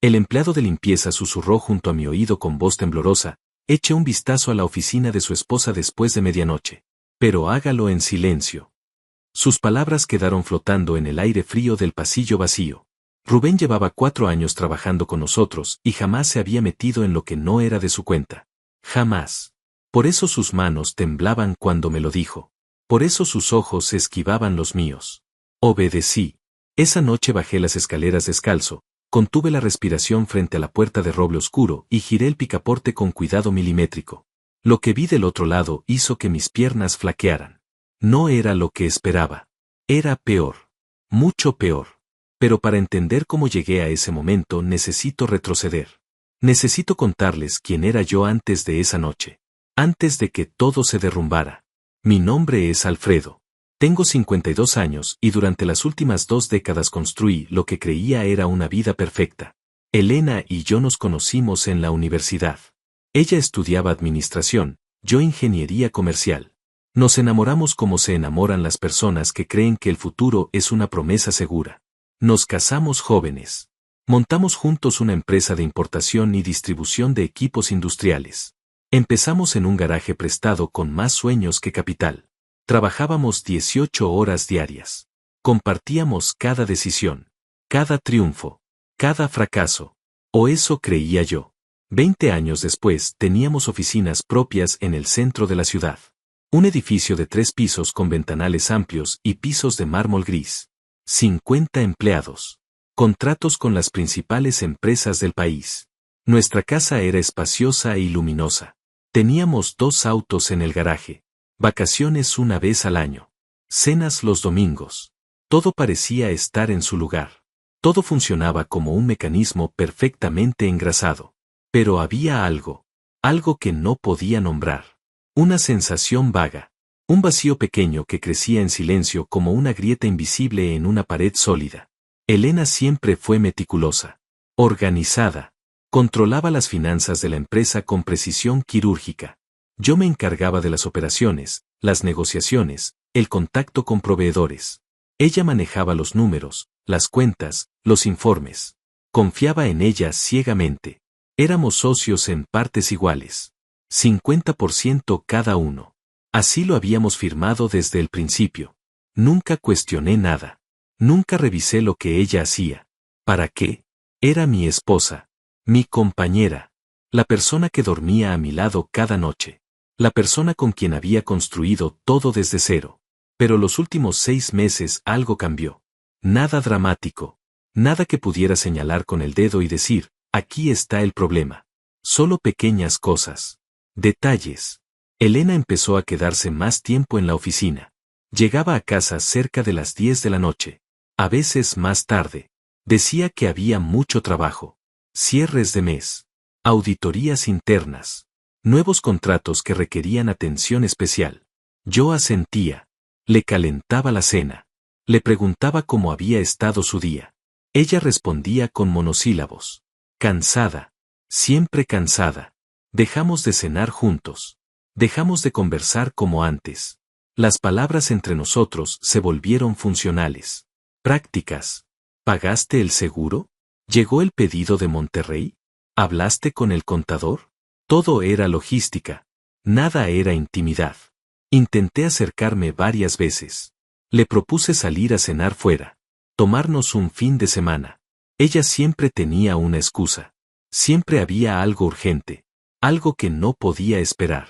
El empleado de limpieza susurró junto a mi oído con voz temblorosa: eche un vistazo a la oficina de su esposa después de medianoche. Pero hágalo en silencio. Sus palabras quedaron flotando en el aire frío del pasillo vacío. Rubén llevaba 4 años trabajando con nosotros y jamás se había metido en lo que no era de su cuenta. Jamás. Por eso sus manos temblaban cuando me lo dijo. Por eso sus ojos esquivaban los míos. Obedecí. Esa noche bajé las escaleras descalzo, contuve la respiración frente a la puerta de roble oscuro y giré el picaporte con cuidado milimétrico. Lo que vi del otro lado hizo que mis piernas flaquearan. No era lo que esperaba. Era peor. Mucho peor. Pero para entender cómo llegué a ese momento necesito retroceder. Necesito contarles quién era yo antes de esa noche. Antes de que todo se derrumbara. Mi nombre es Alfredo. Tengo 52 años y durante las últimas 2 décadas construí lo que creía era una vida perfecta. Elena y yo nos conocimos en la universidad. Ella estudiaba administración, yo ingeniería comercial. Nos enamoramos como se enamoran las personas que creen que el futuro es una promesa segura. Nos casamos jóvenes. Montamos juntos una empresa de importación y distribución de equipos industriales. Empezamos en un garaje prestado con más sueños que capital. Trabajábamos 18 horas diarias. Compartíamos cada decisión, cada triunfo, cada fracaso. O eso creía yo. 20 años después teníamos oficinas propias en el centro de la ciudad. Un edificio de 3 pisos con ventanales amplios y pisos de mármol gris. 50 empleados. Contratos con las principales empresas del país. Nuestra casa era espaciosa y luminosa. Teníamos 2 autos en el garaje. Vacaciones una vez al año. Cenas los domingos. Todo parecía estar en su lugar. Todo funcionaba como un mecanismo perfectamente engrasado. Pero había algo que no podía nombrar. Una sensación vaga. Un vacío pequeño que crecía en silencio como una grieta invisible en una pared sólida. Elena siempre fue meticulosa. Organizada. Controlaba las finanzas de la empresa con precisión quirúrgica. Yo me encargaba de las operaciones, las negociaciones, el contacto con proveedores. Ella manejaba los números, las cuentas, los informes. Confiaba en ella ciegamente. Éramos socios en partes iguales. 50% cada uno. Así lo habíamos firmado desde el principio. Nunca cuestioné nada. Nunca revisé lo que ella hacía. ¿Para qué? Era mi esposa. Mi compañera. La persona que dormía a mi lado cada noche. La persona con quien había construido todo desde cero. Pero los últimos 6 meses algo cambió. Nada dramático. Nada que pudiera señalar con el dedo y decir, aquí está el problema. Solo pequeñas cosas. Detalles. Elena empezó a quedarse más tiempo en la oficina. Llegaba a casa cerca de las 10 de la noche. A veces más tarde. Decía que había mucho trabajo. Cierres de mes. Auditorías internas. Nuevos contratos que requerían atención especial. Yo asentía. Le calentaba la cena. Le preguntaba cómo había estado su día. Ella respondía con monosílabos. Cansada. Siempre cansada. Dejamos de cenar juntos. Dejamos de conversar como antes. Las palabras entre nosotros se volvieron funcionales. Prácticas. ¿Pagaste el seguro? ¿Llegó el pedido de Monterrey? ¿Hablaste con el contador? Todo era logística. Nada era intimidad. Intenté acercarme varias veces. Le propuse salir a cenar fuera. Tomarnos un fin de semana. Ella siempre tenía una excusa. Siempre había algo urgente. Algo que no podía esperar.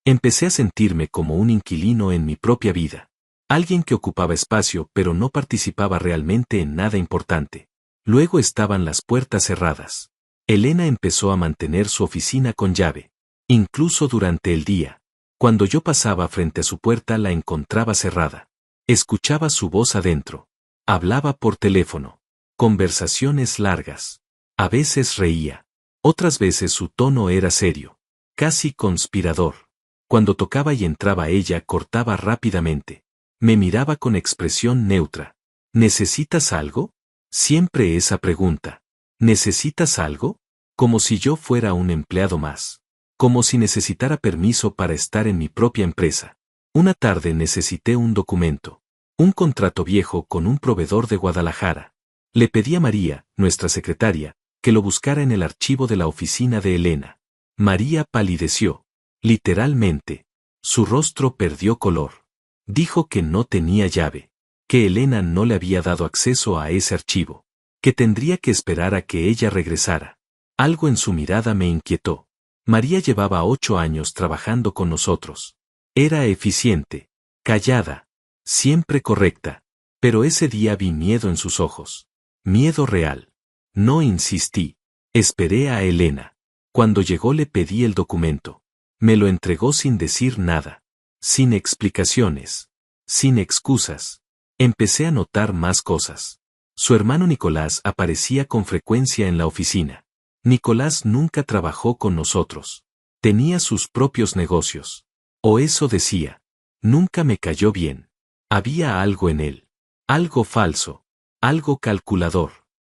Empecé a sentirme como un inquilino en mi propia vida. Alguien que ocupaba espacio pero no participaba realmente en nada importante. Luego estaban las puertas cerradas. Elena empezó a mantener su oficina con llave. Incluso durante el día. Cuando yo pasaba frente a su puerta la encontraba cerrada. Escuchaba su voz adentro. Hablaba por teléfono. Conversaciones largas. A veces reía. Otras veces su tono era serio. Casi conspirador. Cuando tocaba y entraba ella cortaba rápidamente. Me miraba con expresión neutra. ¿Necesitas algo? Siempre esa pregunta. ¿Necesitas algo? Como si yo fuera un empleado más. Como si necesitara permiso para estar en mi propia empresa. Una tarde necesité un documento. Un contrato viejo con un proveedor de Guadalajara. Le pedí a María, nuestra secretaria, que lo buscara en el archivo de la oficina de Elena. María palideció. Literalmente. Su rostro perdió color. Dijo que no tenía llave, que Elena no le había dado acceso a ese archivo, que tendría que esperar a que ella regresara. Algo en su mirada me inquietó. María llevaba 8 años trabajando con nosotros. Era eficiente, callada, siempre correcta, pero ese día vi miedo en sus ojos. Miedo real. No insistí. Esperé a Elena. Cuando llegó le pedí el documento. Me lo entregó sin decir nada. Sin explicaciones. Sin excusas. Empecé a notar más cosas. Su hermano Nicolás aparecía con frecuencia en la oficina. Nicolás nunca trabajó con nosotros. Tenía sus propios negocios. O eso decía. Nunca me cayó bien. Había algo en él. Algo falso. Algo calculador.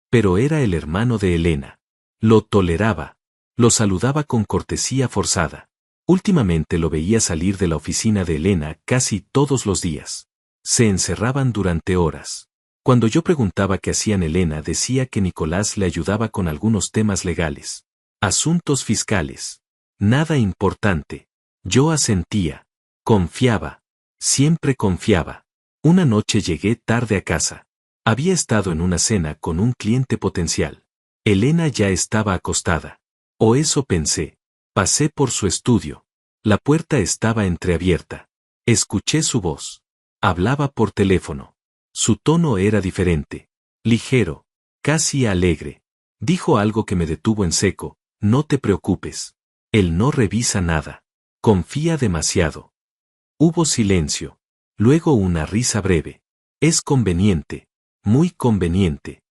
Pero era el hermano de Elena. Lo toleraba. Lo saludaba con cortesía forzada. Últimamente lo veía salir de la oficina de Elena casi todos los días. Se encerraban durante horas. Cuando yo preguntaba qué hacían Elena decía que Nicolás le ayudaba con algunos temas legales. Asuntos fiscales. Nada importante. Yo asentía. Confiaba. Siempre confiaba. Una noche llegué tarde a casa. Había estado en una cena con un cliente potencial. Elena ya estaba acostada. O eso pensé. Pasé por su estudio. La puerta estaba entreabierta. Escuché su voz. Hablaba por teléfono. Su tono era diferente. Ligero. Casi alegre. Dijo algo que me detuvo en seco. No te preocupes. Él no revisa nada. Confía demasiado. Hubo silencio. Luego una risa breve. Es conveniente. Muy conveniente.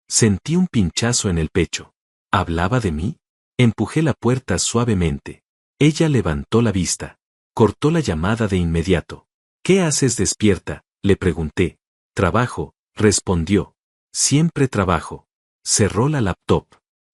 Sentí un pinchazo en el pecho. ¿Hablaba de mí? Empujé la puerta suavemente. Ella levantó la vista. Cortó la llamada de inmediato. ¿Qué haces despierta?, le pregunté. Trabajo, respondió. Siempre trabajo. Cerró la laptop.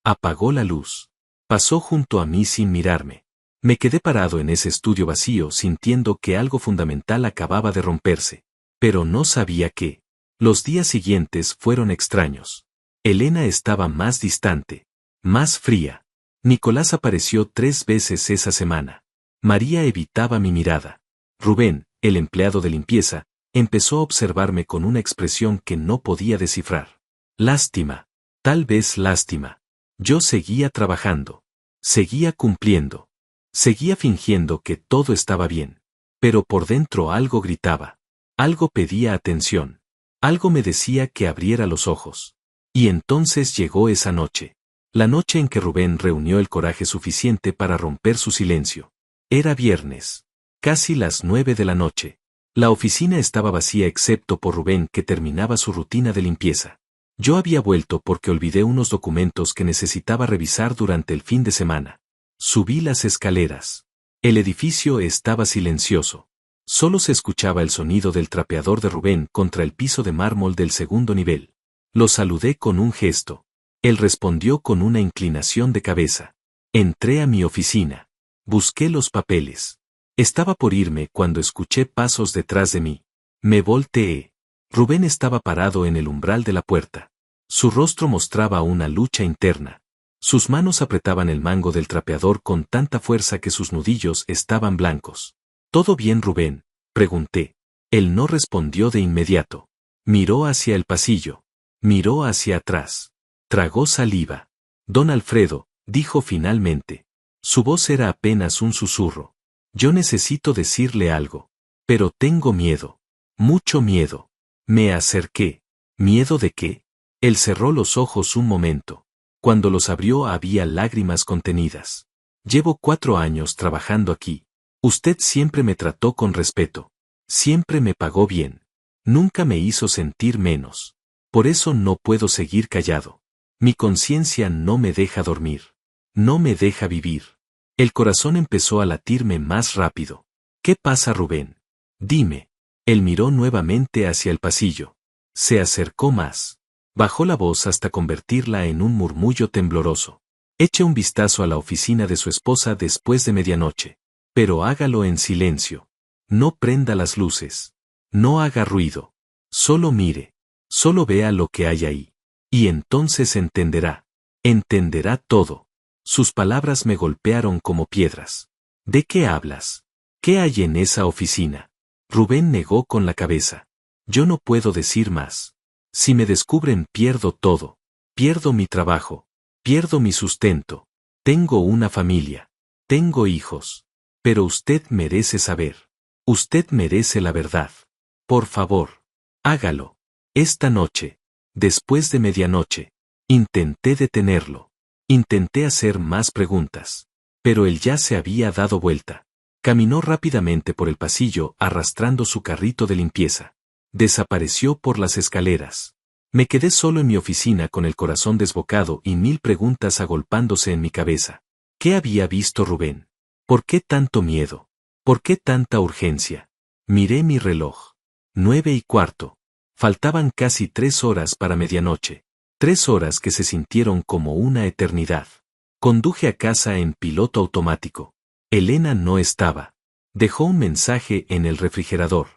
Apagó la luz. Pasó junto a mí sin mirarme. Me quedé parado en ese estudio vacío sintiendo que algo fundamental acababa de romperse. Pero no sabía qué. Los días siguientes fueron extraños. Elena estaba más distante. Más fría. Nicolás apareció 3 veces esa semana. María evitaba mi mirada. Rubén, el empleado de limpieza, empezó a observarme con una expresión que no podía descifrar. Lástima. Tal vez lástima. Yo seguía trabajando. Seguía cumpliendo. Seguía fingiendo que todo estaba bien. Pero por dentro algo gritaba. Algo pedía atención. Algo me decía que abriera los ojos. Y entonces llegó esa noche. La noche en que Rubén reunió el coraje suficiente para romper su silencio. Era viernes. Casi las 9 de la noche. La oficina estaba vacía excepto por Rubén que terminaba su rutina de limpieza. Yo había vuelto porque olvidé unos documentos que necesitaba revisar durante el fin de semana. Subí las escaleras. El edificio estaba silencioso. Solo se escuchaba el sonido del trapeador de Rubén contra el piso de mármol del segundo nivel. Lo saludé con un gesto. Él respondió con una inclinación de cabeza. Entré a mi oficina. Busqué los papeles. Estaba por irme cuando escuché pasos detrás de mí. Me volteé. Rubén estaba parado en el umbral de la puerta. Su rostro mostraba una lucha interna. Sus manos apretaban el mango del trapeador con tanta fuerza que sus nudillos estaban blancos. ¿Todo bien, Rubén?, pregunté. Él no respondió de inmediato. Miró hacia el pasillo. Miró hacia atrás. Tragó saliva. Don Alfredo, dijo finalmente. Su voz era apenas un susurro. Yo necesito decirle algo. Pero tengo miedo. Mucho miedo. Me acerqué. ¿Miedo de qué? Él cerró los ojos un momento. Cuando los abrió había lágrimas contenidas. Llevo 4 años trabajando aquí. Usted siempre me trató con respeto. Siempre me pagó bien. Nunca me hizo sentir menos. Por eso no puedo seguir callado. Mi conciencia no me deja dormir. No me deja vivir. El corazón empezó a latirme más rápido. ¿Qué pasa, Rubén? Dime. Él miró nuevamente hacia el pasillo. Se acercó más. Bajó la voz hasta convertirla en un murmullo tembloroso. Eche un vistazo a la oficina de su esposa después de medianoche. Pero hágalo en silencio. No prenda las luces. No haga ruido. Solo mire. Solo vea lo que hay ahí. Y entonces entenderá. Entenderá todo. Sus palabras me golpearon como piedras. ¿De qué hablas? ¿Qué hay en esa oficina? Rubén negó con la cabeza. Yo no puedo decir más. Si me descubren pierdo todo. Pierdo mi trabajo. Pierdo mi sustento. Tengo una familia. Tengo hijos. Pero usted merece saber. Usted merece la verdad. Por favor, hágalo. Esta noche, después de medianoche, intenté detenerlo. Intenté hacer más preguntas. Pero él ya se había dado vuelta. Caminó rápidamente por el pasillo arrastrando su carrito de limpieza. Desapareció por las escaleras. Me quedé solo en mi oficina con el corazón desbocado y 1000 preguntas agolpándose en mi cabeza. ¿Qué había visto Rubén? ¿Por qué tanto miedo? ¿Por qué tanta urgencia? Miré mi reloj. 9:15. Faltaban casi 3 horas para medianoche. 3 horas que se sintieron como una eternidad. Conduje a casa en piloto automático. Elena no estaba. Dejó un mensaje en el refrigerador.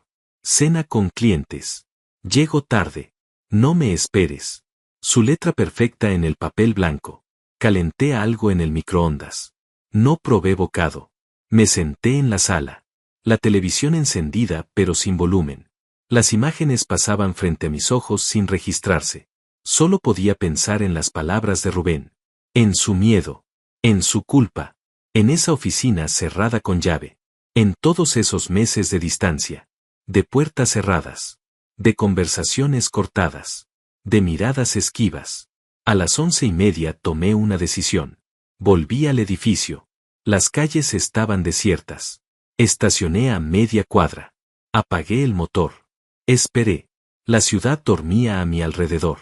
Cena con clientes. Llego tarde. No me esperes. Su letra perfecta en el papel blanco. Calenté algo en el microondas. No probé bocado. Me senté en la sala. La televisión encendida pero sin volumen. Las imágenes pasaban frente a mis ojos sin registrarse. Solo podía pensar en las palabras de Rubén. En su miedo. En su culpa. En esa oficina cerrada con llave. En todos esos meses de distancia. De puertas cerradas. De conversaciones cortadas. De miradas esquivas. A las 11:30 tomé una decisión. Volví al edificio. Las calles estaban desiertas. Estacioné a media cuadra. Apagué el motor. Esperé. La ciudad dormía a mi alrededor.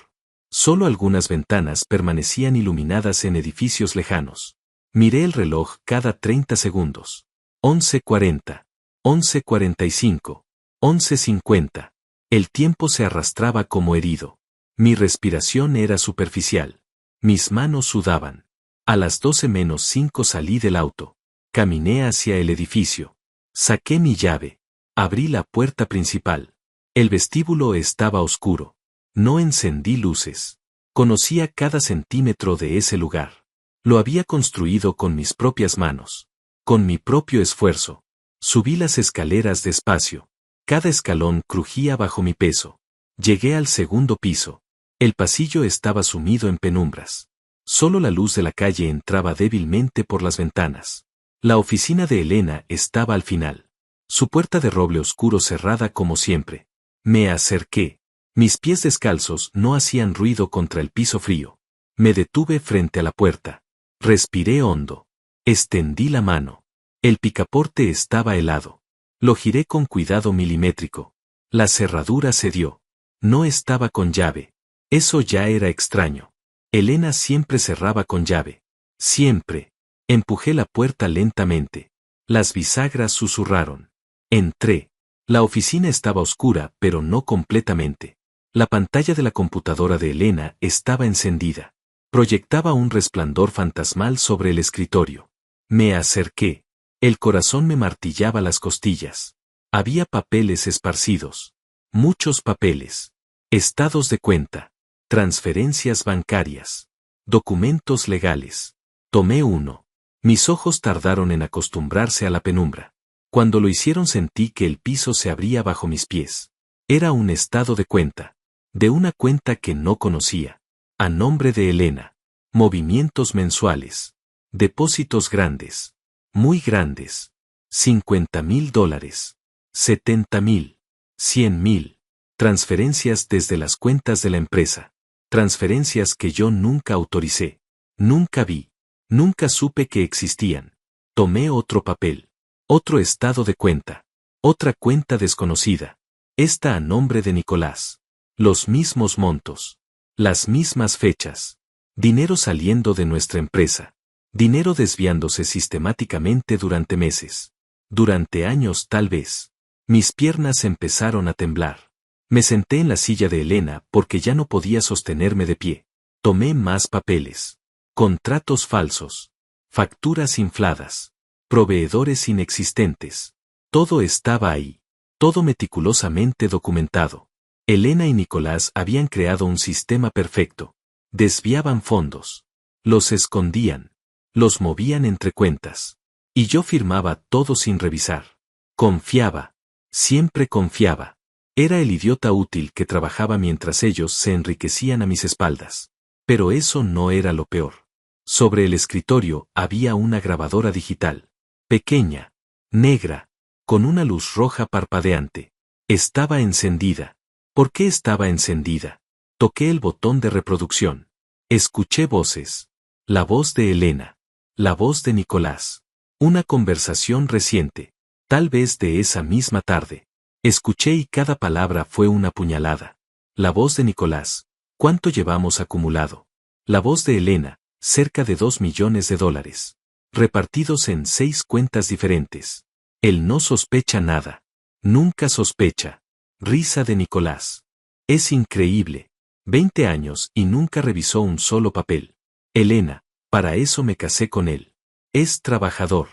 Solo algunas ventanas permanecían iluminadas en edificios lejanos. Miré el reloj cada 30 segundos. 11:40. 11:45. 11:50. El tiempo se arrastraba como herido. Mi respiración era superficial. Mis manos sudaban. A las 12:05 salí del auto. Caminé hacia el edificio. Saqué mi llave. Abrí la puerta principal. El vestíbulo estaba oscuro. No encendí luces. Conocía cada centímetro de ese lugar. Lo había construido con mis propias manos. Con mi propio esfuerzo. Subí las escaleras despacio. Cada escalón crujía bajo mi peso. Llegué al segundo piso. El pasillo estaba sumido en penumbras. Solo la luz de la calle entraba débilmente por las ventanas. La oficina de Elena estaba al final. Su puerta de roble oscuro cerrada como siempre. Me acerqué. Mis pies descalzos no hacían ruido contra el piso frío. Me detuve frente a la puerta. Respiré hondo. Extendí la mano. El picaporte estaba helado. Lo giré con cuidado milimétrico. La cerradura cedió. No estaba con llave. Eso ya era extraño. Elena siempre cerraba con llave. Siempre. Empujé la puerta lentamente. Las bisagras susurraron. Entré. La oficina estaba oscura, pero no completamente. La pantalla de la computadora de Elena estaba encendida. Proyectaba un resplandor fantasmal sobre el escritorio. Me acerqué. El corazón me martillaba las costillas. Había papeles esparcidos. Muchos papeles. Estados de cuenta. Transferencias bancarias. Documentos legales. Tomé uno. Mis ojos tardaron en acostumbrarse a la penumbra. Cuando lo hicieron sentí que el piso se abría bajo mis pies. Era un estado de cuenta. De una cuenta que no conocía. A nombre de Elena. Movimientos mensuales. Depósitos grandes. Muy grandes. $50,000. $70,000. $100,000. Transferencias desde las cuentas de la empresa. Transferencias que yo nunca autoricé. Nunca vi. Nunca supe que existían. Tomé otro papel. Otro estado de cuenta. Otra cuenta desconocida. Esta a nombre de Nicolás. Los mismos montos. Las mismas fechas. Dinero saliendo de nuestra empresa. Dinero desviándose sistemáticamente durante meses. Durante años tal vez. Mis piernas empezaron a temblar. Me senté en la silla de Elena porque ya no podía sostenerme de pie. Tomé más papeles. Contratos falsos. Facturas infladas. Proveedores inexistentes. Todo estaba ahí. Todo meticulosamente documentado. Elena y Nicolás habían creado un sistema perfecto. Desviaban fondos. Los escondían. Los movían entre cuentas. Y yo firmaba todo sin revisar. Confiaba. Siempre confiaba. Era el idiota útil que trabajaba mientras ellos se enriquecían a mis espaldas. Pero eso no era lo peor. Sobre el escritorio había una grabadora digital. Pequeña. Negra. Con una luz roja parpadeante. Estaba encendida. ¿Por qué estaba encendida? Toqué el botón de reproducción. Escuché voces. La voz de Elena. La voz de Nicolás. Una conversación reciente. Tal vez de esa misma tarde. Escuché y cada palabra fue una puñalada. La voz de Nicolás. ¿Cuánto llevamos acumulado? La voz de Elena. Cerca de $2 millones. Repartidos en 6 cuentas diferentes. Él no sospecha nada. Nunca sospecha. Risa de Nicolás. Es increíble. 20 años y nunca revisó un solo papel. Elena, para eso me casé con él. Es trabajador.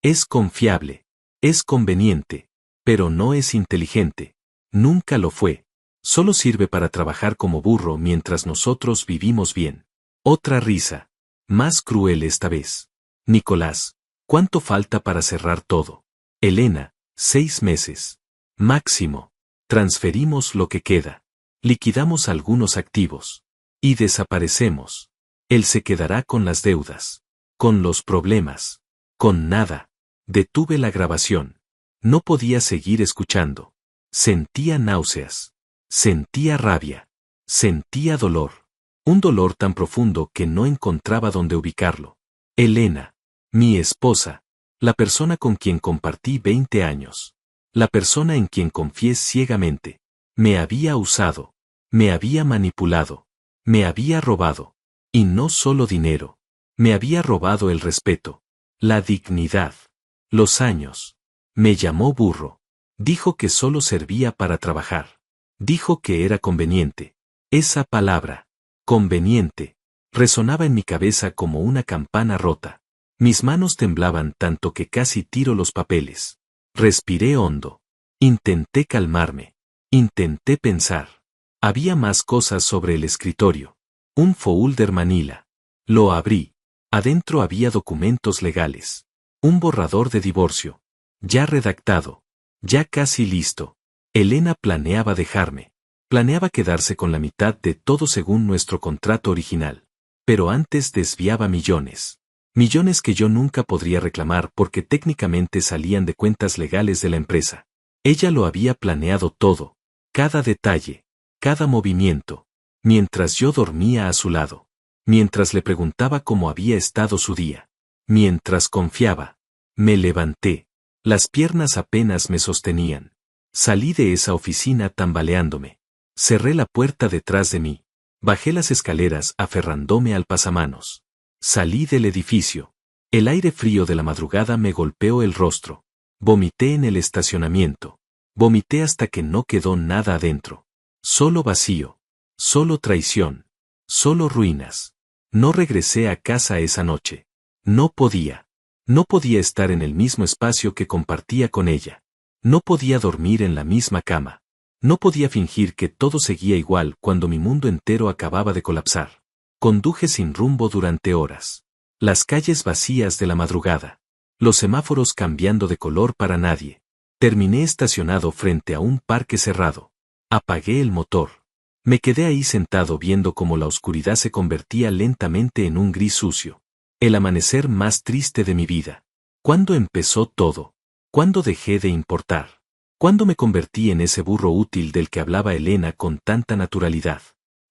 Es confiable. Es conveniente. Pero no es inteligente. Nunca lo fue. Solo sirve para trabajar como burro mientras nosotros vivimos bien. Otra risa. Más cruel esta vez. Nicolás, ¿cuánto falta para cerrar todo? Elena, 6 meses. Máximo. Transferimos lo que queda. Liquidamos algunos activos. Y desaparecemos. Él se quedará con las deudas. Con los problemas. Con nada. Detuve la grabación. No podía seguir escuchando. Sentía náuseas. Sentía rabia. Sentía dolor. Un dolor tan profundo que no encontraba dónde ubicarlo. Elena. Mi esposa. La persona con quien compartí 20 años. La persona en quien confié ciegamente. Me había usado. Me había manipulado. Me había robado. Y no solo dinero. Me había robado el respeto. La dignidad. Los años. Me llamó burro. Dijo que solo servía para trabajar. Dijo que era conveniente. Esa palabra. Conveniente. Resonaba en mi cabeza como una campana rota. Mis manos temblaban tanto que casi tiro los papeles. Respiré hondo. Intenté calmarme. Intenté pensar. Había más cosas sobre el escritorio. Un folder Manila. Lo abrí. Adentro había documentos legales. Un borrador de divorcio. Ya redactado. Ya casi listo. Elena planeaba dejarme. Planeaba quedarse con la mitad de todo según nuestro contrato original. Pero antes desviaba millones. Millones que yo nunca podría reclamar porque técnicamente salían de cuentas legales de la empresa. Ella lo había planeado todo. Cada detalle. Cada movimiento. Mientras yo dormía a su lado. Mientras le preguntaba cómo había estado su día. Mientras confiaba. Me levanté. Las piernas apenas me sostenían. Salí de esa oficina tambaleándome. Cerré la puerta detrás de mí. Bajé las escaleras aferrándome al pasamanos. Salí del edificio. El aire frío de la madrugada me golpeó el rostro. Vomité en el estacionamiento. Vomité hasta que no quedó nada adentro. Solo vacío. Solo traición. Solo ruinas. No regresé a casa esa noche. No podía. No podía estar en el mismo espacio que compartía con ella. No podía dormir en la misma cama. No podía fingir que todo seguía igual cuando mi mundo entero acababa de colapsar. Conduje sin rumbo durante horas. Las calles vacías de la madrugada. Los semáforos cambiando de color para nadie. Terminé estacionado frente a un parque cerrado. Apagué el motor. Me quedé ahí sentado viendo cómo la oscuridad se convertía lentamente en un gris sucio. El amanecer más triste de mi vida. ¿Cuándo empezó todo? ¿Cuándo dejé de importar? ¿Cuándo me convertí en ese burro útil del que hablaba Elena con tanta naturalidad?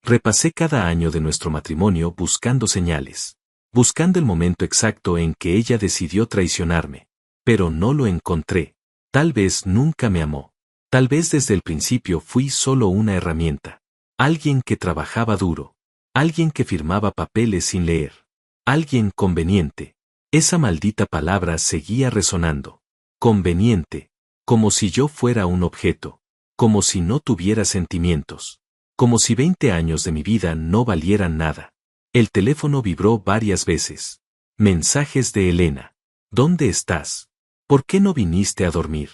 Repasé cada año de nuestro matrimonio buscando señales. Buscando el momento exacto en que ella decidió traicionarme. Pero no lo encontré. Tal vez nunca me amó. Tal vez desde el principio fui solo una herramienta. Alguien que trabajaba duro. Alguien que firmaba papeles sin leer. Alguien conveniente. Esa maldita palabra seguía resonando. Conveniente. Como si yo fuera un objeto. Como si no tuviera sentimientos. Como si 20 años de mi vida no valieran nada. El teléfono vibró varias veces. Mensajes de Elena. ¿Dónde estás? ¿Por qué no viniste a dormir?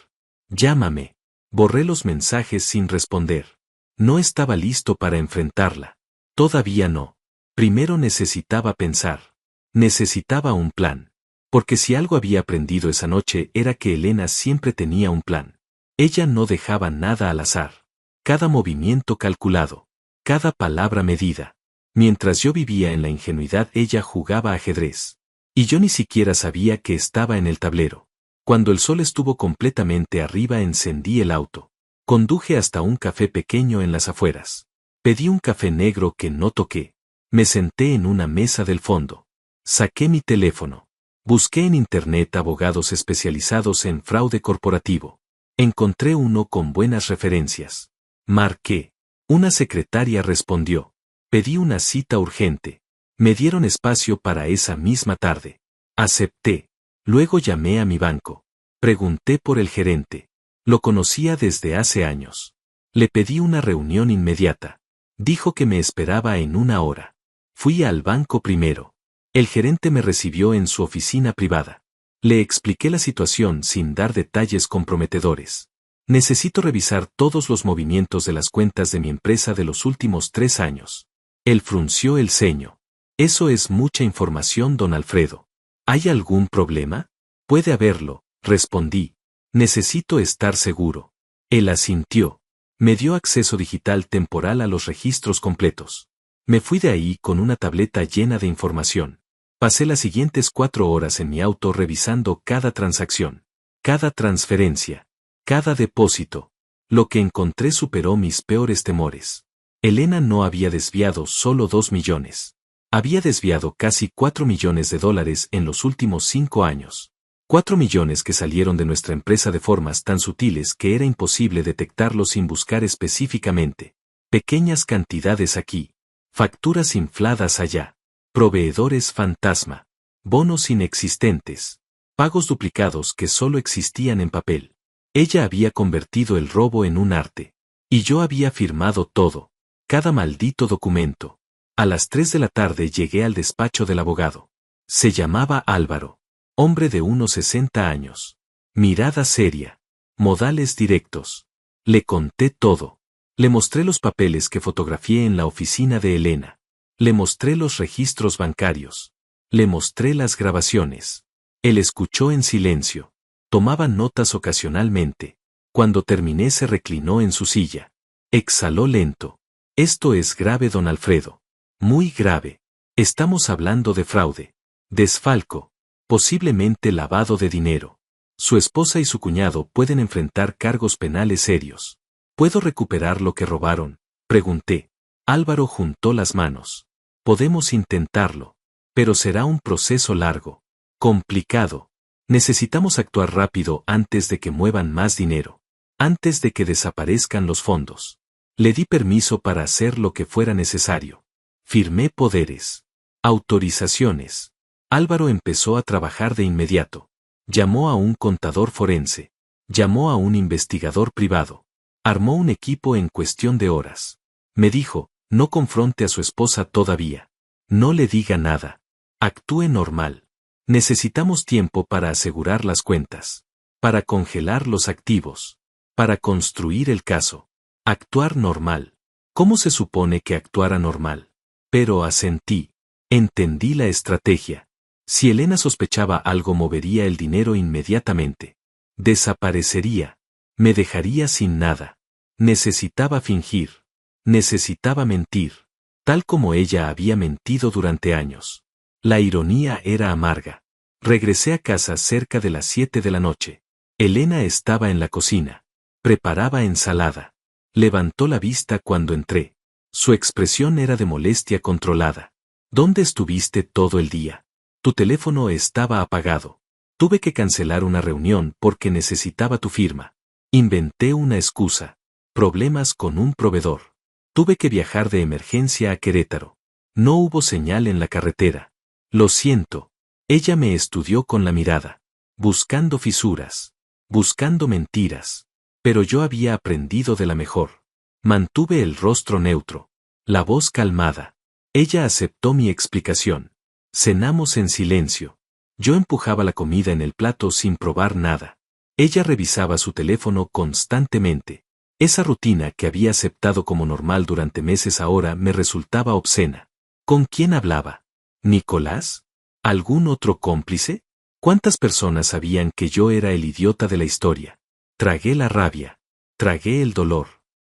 Llámame. Borré los mensajes sin responder. No estaba listo para enfrentarla. Todavía no. Primero necesitaba pensar. Necesitaba un plan. Porque si algo había aprendido esa noche era que Elena siempre tenía un plan. Ella no dejaba nada al azar. Cada movimiento calculado. Cada palabra medida. Mientras yo vivía en la ingenuidad, ella jugaba ajedrez. Y yo ni siquiera sabía que estaba en el tablero. Cuando el sol estuvo completamente arriba, encendí el auto. Conduje hasta un café pequeño en las afueras. Pedí un café negro que no toqué. Me senté en una mesa del fondo. Saqué mi teléfono. Busqué en internet abogados especializados en fraude corporativo. Encontré uno con buenas referencias. Marqué. Una secretaria respondió. Pedí una cita urgente. Me dieron espacio para esa misma tarde. Acepté. Luego llamé a mi banco. Pregunté por el gerente. Lo conocía desde hace años. Le pedí una reunión inmediata. Dijo que me esperaba en 1 hora. Fui al banco primero. El gerente me recibió en su oficina privada. Le expliqué la situación sin dar detalles comprometedores. Necesito revisar todos los movimientos de las cuentas de mi empresa de los últimos 3 años. Él frunció el ceño. Eso es mucha información, don Alfredo. ¿Hay algún problema? Puede haberlo, respondí. Necesito estar seguro. Él asintió. Me dio acceso digital temporal a los registros completos. Me fui de ahí con una tableta llena de información. Pasé las siguientes 4 horas en mi auto revisando cada transacción, cada transferencia, cada depósito. Lo que encontré superó mis peores temores. Elena no había desviado solo 2 millones. Había desviado casi 4 millones de dólares en los últimos 5 años. 4 millones que salieron de nuestra empresa de formas tan sutiles que era imposible detectarlos sin buscar específicamente. Pequeñas cantidades aquí. Facturas infladas allá. Proveedores fantasma. Bonos inexistentes. Pagos duplicados que solo existían en papel. Ella había convertido el robo en un arte. Y yo había firmado todo. Cada maldito documento. A las 3 de la tarde llegué al despacho del abogado. Se llamaba Álvaro. Hombre de unos 60 años. Mirada seria. Modales directos. Le conté todo. Le mostré los papeles que fotografié en la oficina de Elena. Le mostré los registros bancarios. Le mostré las grabaciones. Él escuchó en silencio. Tomaba notas ocasionalmente. Cuando terminé se reclinó en su silla. Exhaló lento. Esto es grave, don Alfredo. Muy grave. Estamos hablando de fraude. Desfalco. Posiblemente lavado de dinero. Su esposa y su cuñado pueden enfrentar cargos penales serios. ¿Puedo recuperar lo que robaron? Pregunté. Álvaro juntó las manos. Podemos intentarlo. Pero será un proceso largo. Complicado. Necesitamos actuar rápido antes de que muevan más dinero. Antes de que desaparezcan los fondos. Le di permiso para hacer lo que fuera necesario. Firmé poderes. Autorizaciones. Álvaro empezó a trabajar de inmediato. Llamó a un contador forense. Llamó a un investigador privado. Armó un equipo en cuestión de horas. Me dijo, no confronte a su esposa todavía. No le diga nada. Actúe normal. Necesitamos tiempo para asegurar las cuentas. Para congelar los activos. Para construir el caso. Actuar normal. ¿Cómo se supone que actuara normal? Pero asentí. Entendí la estrategia. Si Elena sospechaba algo, movería el dinero inmediatamente. Desaparecería. Me dejaría sin nada. Necesitaba fingir. Necesitaba mentir. Tal como ella había mentido durante años. La ironía era amarga. Regresé a casa cerca de las 7 de la noche. Elena estaba en la cocina. Preparaba ensalada. Levantó la vista cuando entré. Su expresión era de molestia controlada. ¿Dónde estuviste todo el día? Tu teléfono estaba apagado. Tuve que cancelar una reunión porque necesitaba tu firma. Inventé una excusa. Problemas con un proveedor. Tuve que viajar de emergencia a Querétaro. No hubo señal en la carretera. Lo siento. Ella me estudió con la mirada. Buscando fisuras. Buscando mentiras. Pero yo había aprendido de la mejor. Mantuve el rostro neutro. La voz calmada. Ella aceptó mi explicación. Cenamos en silencio. Yo empujaba la comida en el plato sin probar nada. Ella revisaba su teléfono constantemente. Esa rutina que había aceptado como normal durante meses ahora me resultaba obscena. ¿Con quién hablaba? ¿Nicolás? ¿Algún otro cómplice? ¿Cuántas personas sabían que yo era el idiota de la historia? Tragué la rabia. Tragué el dolor.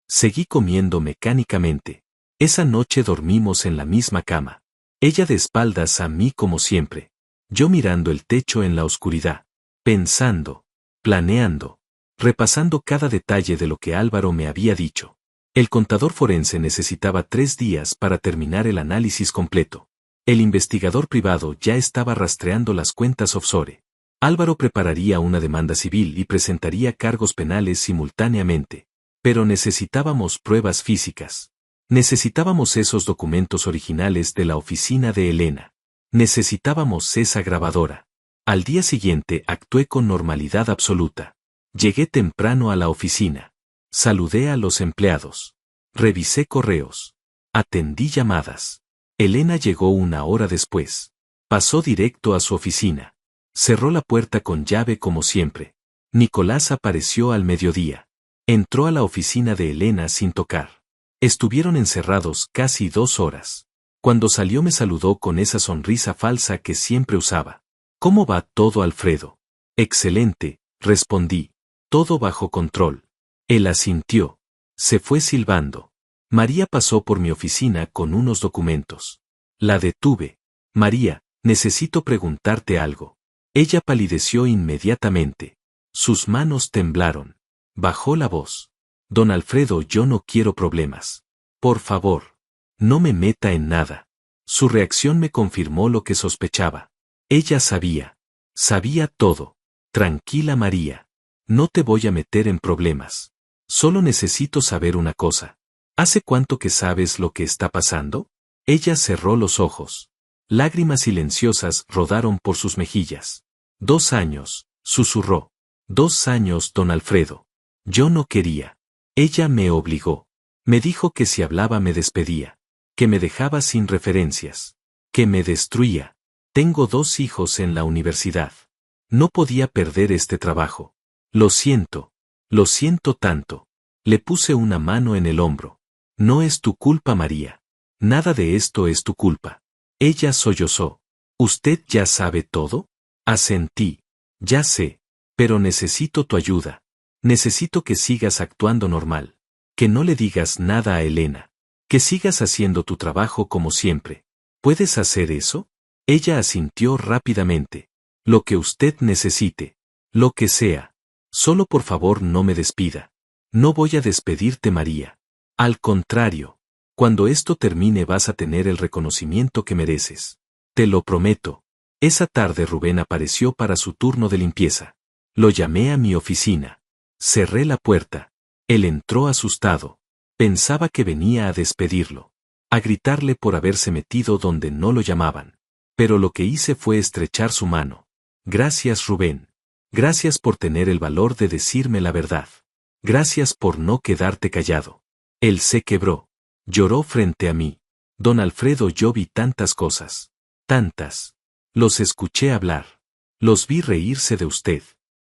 Seguí comiendo mecánicamente. Esa noche dormimos en la misma cama. Ella de espaldas a mí como siempre. Yo mirando el techo en la oscuridad. Pensando. Planeando. Repasando cada detalle de lo que Álvaro me había dicho. El contador forense necesitaba 3 días para terminar el análisis completo. El investigador privado ya estaba rastreando las cuentas offshore. Álvaro prepararía una demanda civil y presentaría cargos penales simultáneamente. Pero necesitábamos pruebas físicas. Necesitábamos esos documentos originales de la oficina de Elena. Necesitábamos esa grabadora. Al día siguiente actué con normalidad absoluta. Llegué temprano a la oficina. Saludé a los empleados. Revisé correos. Atendí llamadas. Elena llegó 1 hora después. Pasó directo a su oficina. Cerró la puerta con llave como siempre. Nicolás apareció al mediodía. Entró a la oficina de Elena sin tocar. Estuvieron encerrados casi 2 horas. Cuando salió me saludó con esa sonrisa falsa que siempre usaba. ¿Cómo va todo, Alfredo? Excelente, respondí. Todo bajo control. Él asintió. Se fue silbando. María pasó por mi oficina con unos documentos. La detuve. María, necesito preguntarte algo. Ella palideció inmediatamente. Sus manos temblaron. Bajó la voz. Don Alfredo, yo no quiero problemas. Por favor. No me meta en nada. Su reacción me confirmó lo que sospechaba. Ella sabía. Sabía todo. Tranquila, María. No te voy a meter en problemas. Solo necesito saber una cosa. ¿Hace cuánto que sabes lo que está pasando? Ella cerró los ojos. Lágrimas silenciosas rodaron por sus mejillas. 2 años, susurró. 2 años, don Alfredo. Yo no quería. Ella me obligó. Me dijo que si hablaba me despedía. Que me dejaba sin referencias. Que me destruía. Tengo 2 hijos en la universidad. No podía perder este trabajo. Lo siento tanto. Le puse una mano en el hombro. No es tu culpa, María. Nada de esto es tu culpa. Ella sollozó. ¿Usted ya sabe todo? Asentí. Ya sé. Pero necesito tu ayuda. Necesito que sigas actuando normal. Que no le digas nada a Elena. Que sigas haciendo tu trabajo como siempre. ¿Puedes hacer eso? Ella asintió rápidamente. Lo que usted necesite. Lo que sea. Solo por favor no me despida. No voy a despedirte, María. Al contrario. Cuando esto termine vas a tener el reconocimiento que mereces. Te lo prometo. Esa tarde Rubén apareció para su turno de limpieza. Lo llamé a mi oficina. Cerré la puerta. Él entró asustado. Pensaba que venía a despedirlo. A gritarle por haberse metido donde no lo llamaban. Pero lo que hice fue estrechar su mano. Gracias, Rubén. Gracias por tener el valor de decirme la verdad. Gracias por no quedarte callado. Él se quebró. Lloró frente a mí. Don Alfredo, yo vi tantas cosas. Tantas. Los escuché hablar. Los vi reírse de usted.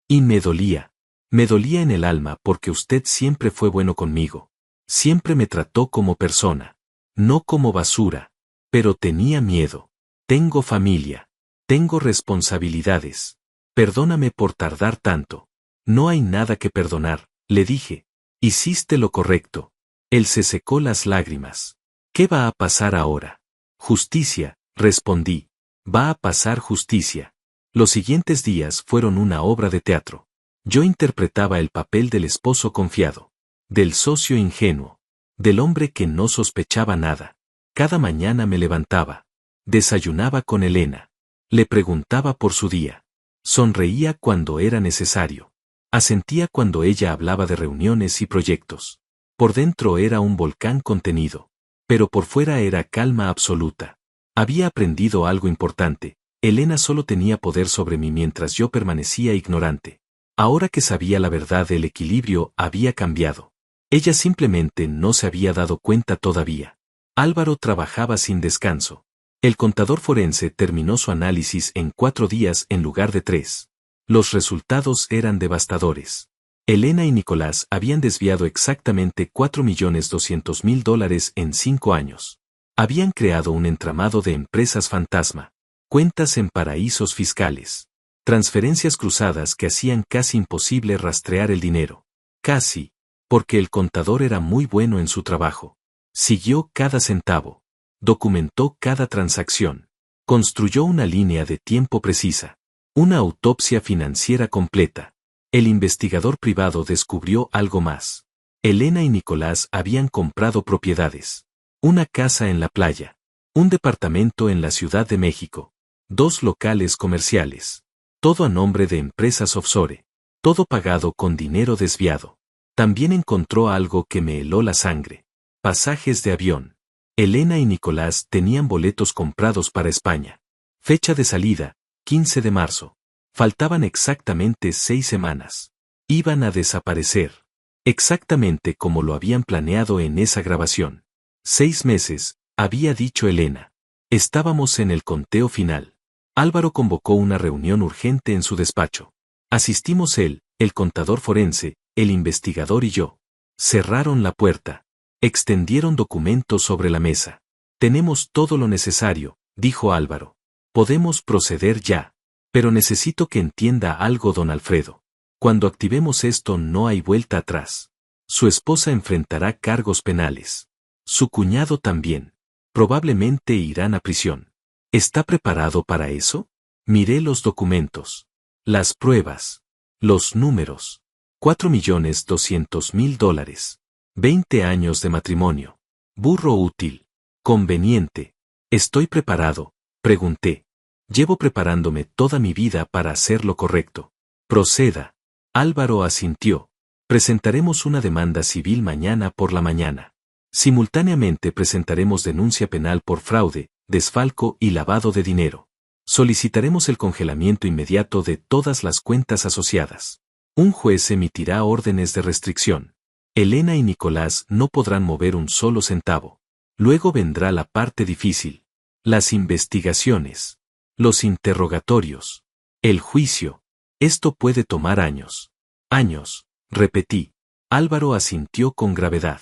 Y me dolía. Me dolía en el alma porque usted siempre fue bueno conmigo. Siempre me trató como persona. No como basura. Pero tenía miedo. Tengo familia. Tengo responsabilidades. Perdóname por tardar tanto. No hay nada que perdonar, le dije. Hiciste lo correcto. Él se secó las lágrimas. ¿Qué va a pasar ahora? Justicia, respondí. Va a pasar justicia. Los siguientes días fueron una obra de teatro. Yo interpretaba el papel del esposo confiado. Del socio ingenuo. Del hombre que no sospechaba nada. Cada mañana me levantaba. Desayunaba con Elena. Le preguntaba por su día. Sonreía cuando era necesario. Asentía cuando ella hablaba de reuniones y proyectos. Por dentro era un volcán contenido. Pero por fuera era calma absoluta. Había aprendido algo importante. Elena solo tenía poder sobre mí mientras yo permanecía ignorante. Ahora que sabía la verdad, el equilibrio había cambiado. Ella simplemente no se había dado cuenta todavía. Álvaro trabajaba sin descanso. El contador forense terminó su análisis en 4 días en lugar de 3. Los resultados eran devastadores. Elena y Nicolás habían desviado exactamente $4.200.000 en 5 años. Habían creado un entramado de empresas fantasma. cuentas en paraísos fiscales, transferencias cruzadas que hacían casi imposible rastrear el dinero. Casi, porque el contador era muy bueno en su trabajo. Siguió cada centavo, documentó cada transacción, construyó una línea de tiempo precisa, una autopsia financiera completa. El investigador privado descubrió algo más. Elena y Nicolás habían comprado propiedades, una casa en la playa, un departamento en la Ciudad de México, 2 locales comerciales, todo a nombre de empresas offshore, todo pagado con dinero desviado. También encontró algo que me heló la sangre: pasajes de avión. Elena y Nicolás tenían boletos comprados para España. Fecha de salida, 15 de marzo. Faltaban exactamente 6 semanas. Iban a desaparecer. Exactamente como lo habían planeado en esa grabación. 6 meses, había dicho Elena. Estábamos en el conteo final. Álvaro convocó una reunión urgente en su despacho. Asistimos él, el contador forense, el investigador y yo. Cerraron la puerta. Extendieron documentos sobre la mesa. Tenemos todo lo necesario, dijo Álvaro. Podemos proceder ya. Pero necesito que entienda algo, don Alfredo. Cuando activemos esto no hay vuelta atrás. Su esposa enfrentará cargos penales. Su cuñado también. Probablemente irán a prisión. ¿Está preparado para eso? Miré los documentos. Las pruebas. Los números. $4.200.000. 20 años de matrimonio. Burro útil. Conveniente. ¿Estoy preparado?, pregunté. Llevo preparándome toda mi vida para hacer lo correcto. Proceda. Álvaro asintió. Presentaremos una demanda civil mañana por la mañana. Simultáneamente presentaremos denuncia penal por fraude, desfalco y lavado de dinero. Solicitaremos el congelamiento inmediato de todas las cuentas asociadas. Un juez emitirá órdenes de restricción. Elena y Nicolás no podrán mover un solo centavo. Luego vendrá la parte difícil. Las investigaciones. Los interrogatorios. El juicio. Esto puede tomar años. Años, repetí. Álvaro asintió con gravedad.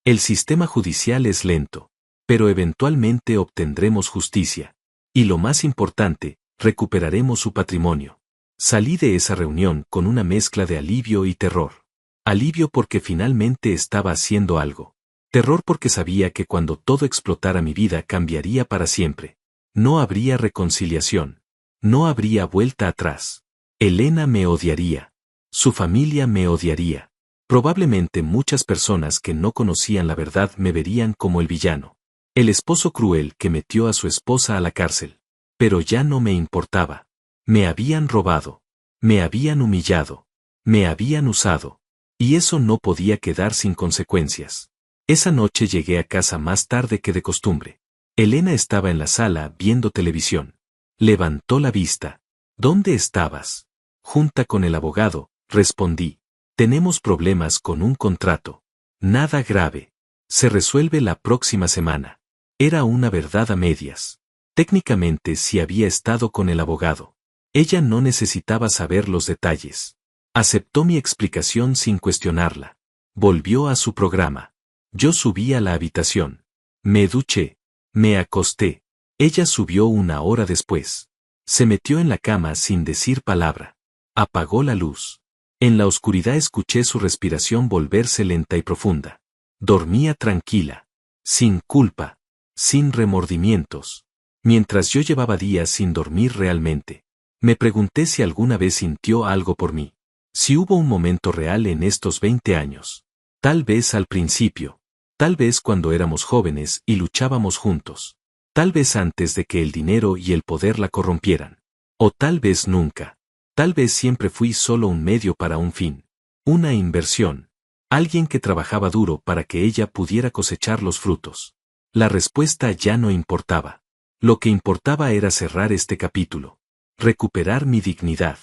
El sistema judicial es lento, pero eventualmente obtendremos justicia. Y lo más importante, recuperaremos su patrimonio. Salí de esa reunión con una mezcla de alivio y terror. Alivio porque finalmente estaba haciendo algo. Terror porque sabía que cuando todo explotara mi vida cambiaría para siempre. No habría reconciliación. No habría vuelta atrás. Elena me odiaría. Su familia me odiaría. Probablemente muchas personas que no conocían la verdad me verían como el villano. El esposo cruel que metió a su esposa a la cárcel. Pero ya no me importaba. Me habían robado. Me habían humillado. Me habían usado. Y eso no podía quedar sin consecuencias. Esa noche llegué a casa más tarde que de costumbre. Elena estaba en la sala viendo televisión. Levantó la vista. ¿Dónde estabas? Junta con el abogado, respondí. Tenemos problemas con un contrato. Nada grave. Se resuelve la próxima semana. Era una verdad a medias. Técnicamente sí había estado con el abogado. Ella no necesitaba saber los detalles. Aceptó mi explicación sin cuestionarla. Volvió a su programa. Yo subí a la habitación. Me duché. Me acosté. Ella subió 1 hora después. Se metió en la cama sin decir palabra. Apagó la luz. En la oscuridad escuché su respiración volverse lenta y profunda. Dormía tranquila. Sin culpa. Sin remordimientos. Mientras yo llevaba días sin dormir realmente. Me pregunté si alguna vez sintió algo por mí. Si hubo un momento real en estos 20 años. Tal vez al principio. Tal vez cuando éramos jóvenes y luchábamos juntos. Tal vez antes de que el dinero y el poder la corrompieran. O tal vez nunca. Tal vez siempre fui solo un medio para un fin. Una inversión. Alguien que trabajaba duro para que ella pudiera cosechar los frutos. La respuesta ya no importaba. Lo que importaba era cerrar este capítulo. Recuperar mi dignidad.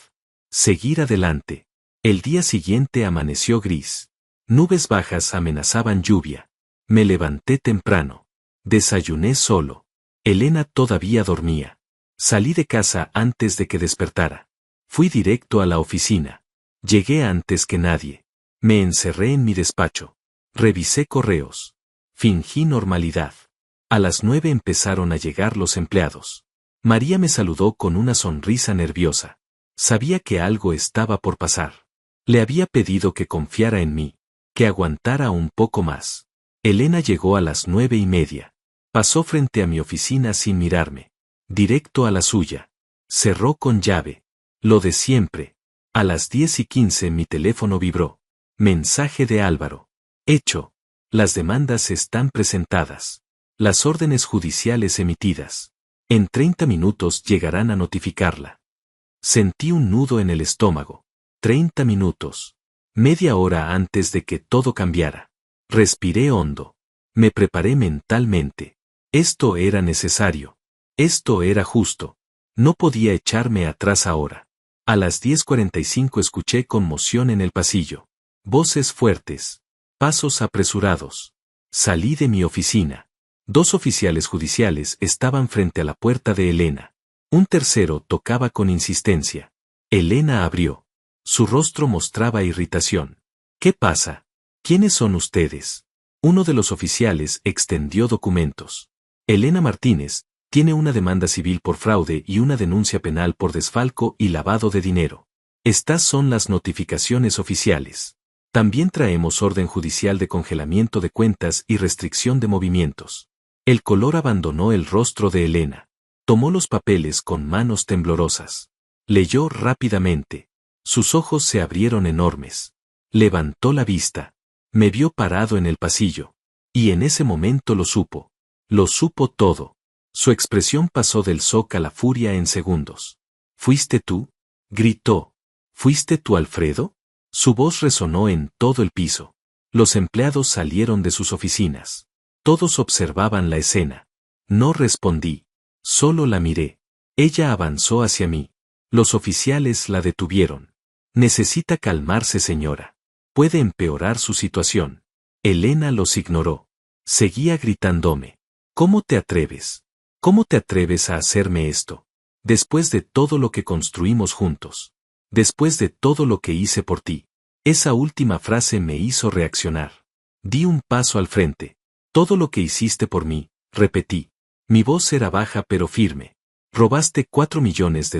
Seguir adelante. El día siguiente amaneció gris. Nubes bajas amenazaban lluvia. Me levanté temprano. Desayuné solo. Elena todavía dormía. Salí de casa antes de que despertara. Fui directo a la oficina. Llegué antes que nadie. Me encerré en mi despacho. Revisé correos. Fingí normalidad. A las 9 empezaron a llegar los empleados. María me saludó con una sonrisa nerviosa. Sabía que algo estaba por pasar. Le había pedido que confiara en mí, que aguantara un poco más. Elena llegó a las 9:30. Pasó frente a mi oficina sin mirarme. Directo a la suya. Cerró con llave. Lo de siempre. A las 10:15 mi teléfono vibró. Mensaje de Álvaro. Hecho. Las demandas están presentadas. Las órdenes judiciales emitidas. En 30 minutos llegarán a notificarla. Sentí un nudo en el estómago. 30 minutos. Media hora antes de que todo cambiara. Respiré hondo. Me preparé mentalmente. Esto era necesario. Esto era justo. No podía echarme atrás ahora. A las 10:45 escuché conmoción en el pasillo. Voces fuertes. Pasos apresurados. Salí de mi oficina. 2 oficiales judiciales estaban frente a la puerta de Elena. Un tercero tocaba con insistencia. Elena abrió. Su rostro mostraba irritación. ¿Qué pasa? ¿Quiénes son ustedes? Uno de los oficiales extendió documentos. Elena Martínez tiene una demanda civil por fraude y una denuncia penal por desfalco y lavado de dinero. Estas son las notificaciones oficiales. También traemos orden judicial de congelamiento de cuentas y restricción de movimientos. El color abandonó el rostro de Elena. Tomó los papeles con manos temblorosas. Leyó rápidamente. Sus ojos se abrieron enormes. Levantó la vista. Me vio parado en el pasillo. Y en ese momento lo supo. Lo supo todo. Su expresión pasó del shock a la furia en segundos. ¿Fuiste tú? Gritó. ¿Fuiste tú, Alfredo? Su voz resonó en todo el piso. Los empleados salieron de sus oficinas. Todos observaban la escena. No respondí. Solo la miré. Ella avanzó hacia mí. Los oficiales la detuvieron. Necesita calmarse, señora. Puede empeorar su situación. Elena los ignoró. Seguía gritándome. ¿Cómo te atreves? ¿Cómo te atreves a hacerme esto? Después de todo lo que construimos juntos. Después de todo lo que hice por ti. Esa última frase me hizo reaccionar. Di un paso al frente. Todo lo que hiciste por mí, repetí. Mi voz era baja pero firme. Robaste $4 millones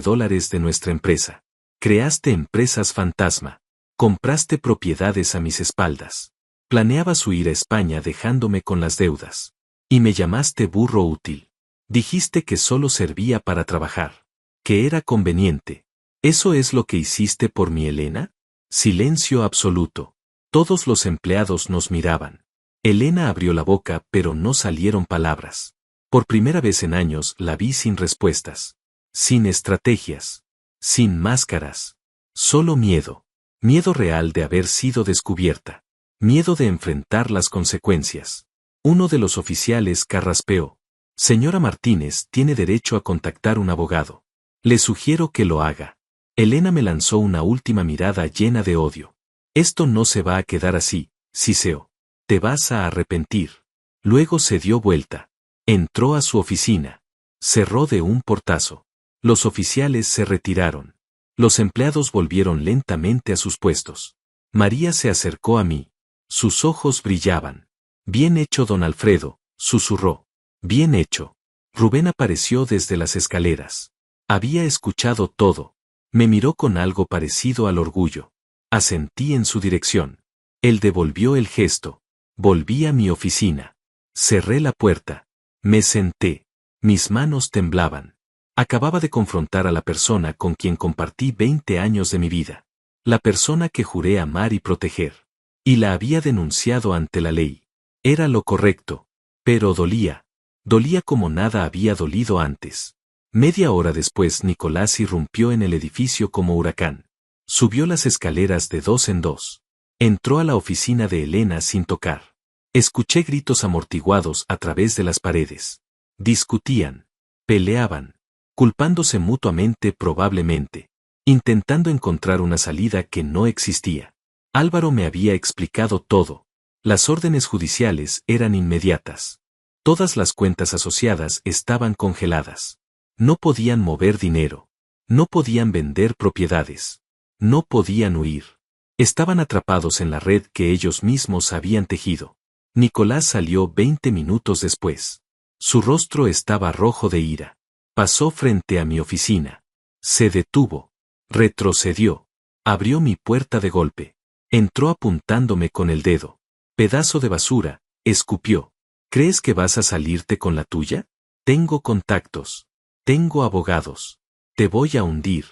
de nuestra empresa. Creaste empresas fantasma. Compraste propiedades a mis espaldas. Planeabas huir a España dejándome con las deudas. Y me llamaste burro útil. Dijiste que solo servía para trabajar. Que era conveniente. ¿Eso es lo que hiciste por mi Elena? Silencio absoluto. Todos los empleados nos miraban. Elena abrió la boca pero no salieron palabras. Por primera vez en años la vi sin respuestas. Sin estrategias. Sin máscaras. Solo miedo. Miedo real de haber sido descubierta. Miedo de enfrentar las consecuencias. Uno de los oficiales carraspeó. Señora Martínez tiene derecho a contactar un abogado. Le sugiero que lo haga. Elena me lanzó una última mirada llena de odio. Esto no se va a quedar así, siseó. Te vas a arrepentir. Luego se dio vuelta. Entró a su oficina. Cerró de un portazo. Los oficiales se retiraron. Los empleados volvieron lentamente a sus puestos. María se acercó a mí. Sus ojos brillaban. Bien hecho, don Alfredo, susurró. Bien hecho. Rubén apareció desde las escaleras. Había escuchado todo. Me miró con algo parecido al orgullo. Asentí en su dirección. Él devolvió el gesto. Volví a mi oficina. Cerré la puerta. Me senté. Mis manos temblaban. Acababa de confrontar a la persona con quien compartí 20 años de mi vida. La persona que juré amar y proteger. Y la había denunciado ante la ley. Era lo correcto. Pero dolía. Dolía como nada había dolido antes. Media hora después Nicolás irrumpió en el edificio como huracán. Subió las escaleras de 2 en 2. Entró a la oficina de Elena sin tocar. Escuché gritos amortiguados a través de las paredes. Discutían. Peleaban. Culpándose mutuamente probablemente. Intentando encontrar una salida que no existía. Álvaro me había explicado todo. Las órdenes judiciales eran inmediatas. Todas las cuentas asociadas estaban congeladas. No podían mover dinero. No podían vender propiedades. No podían huir. Estaban atrapados en la red que ellos mismos habían tejido. Nicolás salió 20 minutos después. Su rostro estaba rojo de ira. Pasó frente a mi oficina. Se detuvo. Retrocedió. Abrió mi puerta de golpe. Entró apuntándome con el dedo. Pedazo de basura, escupió. ¿Crees que vas a salirte con la tuya? Tengo contactos. Tengo abogados. Te voy a hundir.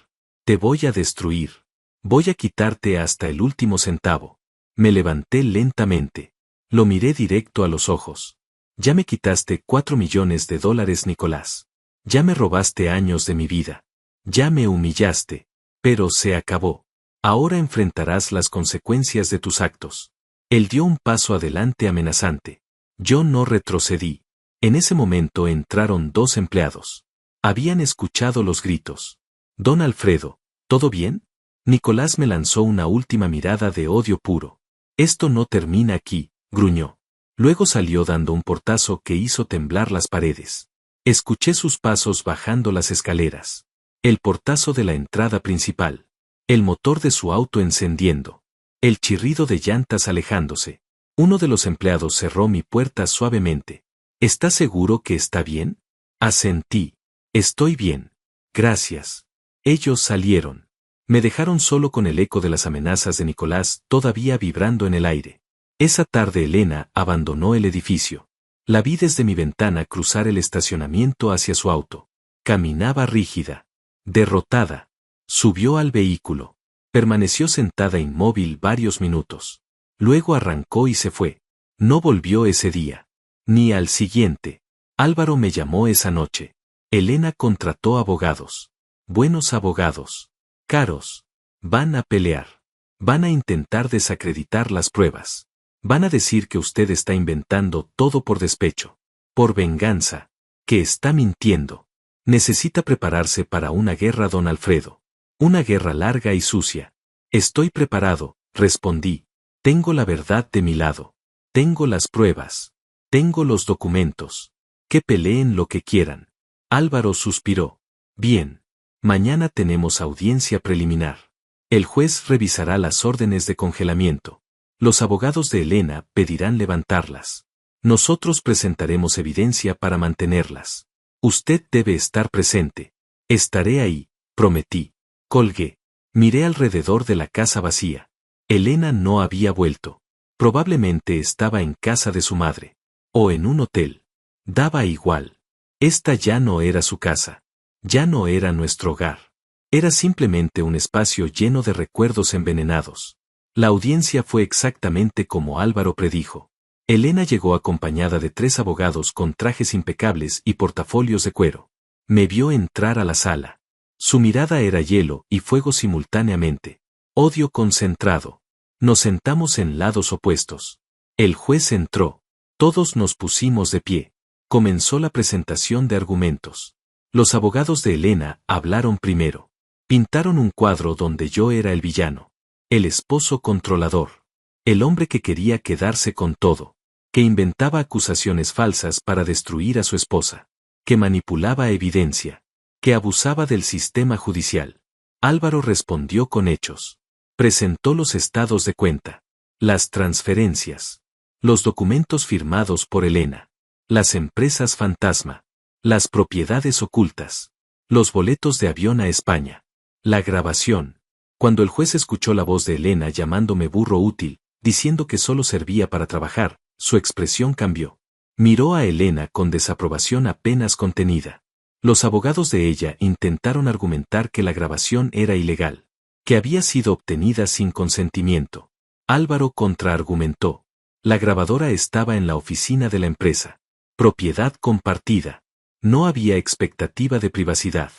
Te voy a destruir. Voy a quitarte hasta el último centavo. Me levanté lentamente. Lo miré directo a los ojos. Ya me quitaste $4 millones, Nicolás. Ya me robaste años de mi vida. Ya me humillaste. Pero se acabó. Ahora enfrentarás las consecuencias de tus actos. Él dio un paso adelante amenazante. Yo no retrocedí. En ese momento entraron 2 empleados. Habían escuchado los gritos. Don Alfredo, ¿todo bien? Nicolás me lanzó una última mirada de odio puro. Esto no termina aquí, gruñó. Luego salió dando un portazo que hizo temblar las paredes. Escuché sus pasos bajando las escaleras. El portazo de la entrada principal. El motor de su auto encendiendo. El chirrido de llantas alejándose. Uno de los empleados cerró mi puerta suavemente. ¿Estás seguro que está bien? Asentí. Estoy bien. Gracias. Ellos salieron. Me dejaron solo con el eco de las amenazas de Nicolás todavía vibrando en el aire. Esa tarde Elena abandonó el edificio. La vi desde mi ventana cruzar el estacionamiento hacia su auto. Caminaba rígida. Derrotada. Subió al vehículo. Permaneció sentada inmóvil varios minutos. Luego arrancó y se fue. No volvió ese día. Ni al siguiente. Álvaro me llamó esa noche. Elena contrató abogados. Buenos abogados. Caros. Van a pelear. Van a intentar desacreditar las pruebas. Van a decir que usted está inventando todo por despecho. Por venganza. Que está mintiendo. Necesita prepararse para una guerra, don Alfredo. Una guerra larga y sucia. Estoy preparado, respondí. Tengo la verdad de mi lado. Tengo las pruebas. Tengo los documentos. Que peleen lo que quieran. Álvaro suspiró. Bien. Mañana tenemos audiencia preliminar. El juez revisará las órdenes de congelamiento. Los abogados de Elena pedirán levantarlas. Nosotros presentaremos evidencia para mantenerlas. Usted debe estar presente. Estaré ahí, prometí. Colgué. Miré alrededor de la casa vacía. Elena no había vuelto. Probablemente estaba en casa de su madre. O en un hotel. Daba igual. Esta ya no era su casa. Ya no era nuestro hogar. Era simplemente un espacio lleno de recuerdos envenenados. La audiencia fue exactamente como Álvaro predijo. Elena llegó acompañada de 3 abogados con trajes impecables y portafolios de cuero. Me vio entrar a la sala. Su mirada era hielo y fuego simultáneamente. Odio concentrado. Nos sentamos en lados opuestos. El juez entró. Todos nos pusimos de pie. Comenzó la presentación de argumentos. Los abogados de Elena hablaron primero. Pintaron un cuadro donde yo era el villano. El esposo controlador. El hombre que quería quedarse con todo. Que inventaba acusaciones falsas para destruir a su esposa. Que manipulaba evidencia. Que abusaba del sistema judicial. Álvaro respondió con hechos. Presentó los estados de cuenta. Las transferencias. Los documentos firmados por Elena. Las empresas fantasma. Las propiedades ocultas. Los boletos de avión a España. La grabación. Cuando el juez escuchó la voz de Elena llamándome burro útil, diciendo que solo servía para trabajar, su expresión cambió. Miró a Elena con desaprobación apenas contenida. Los abogados de ella intentaron argumentar que la grabación era ilegal. Que había sido obtenida sin consentimiento. Álvaro contraargumentó. La grabadora estaba en la oficina de la empresa. Propiedad compartida. No había expectativa de privacidad.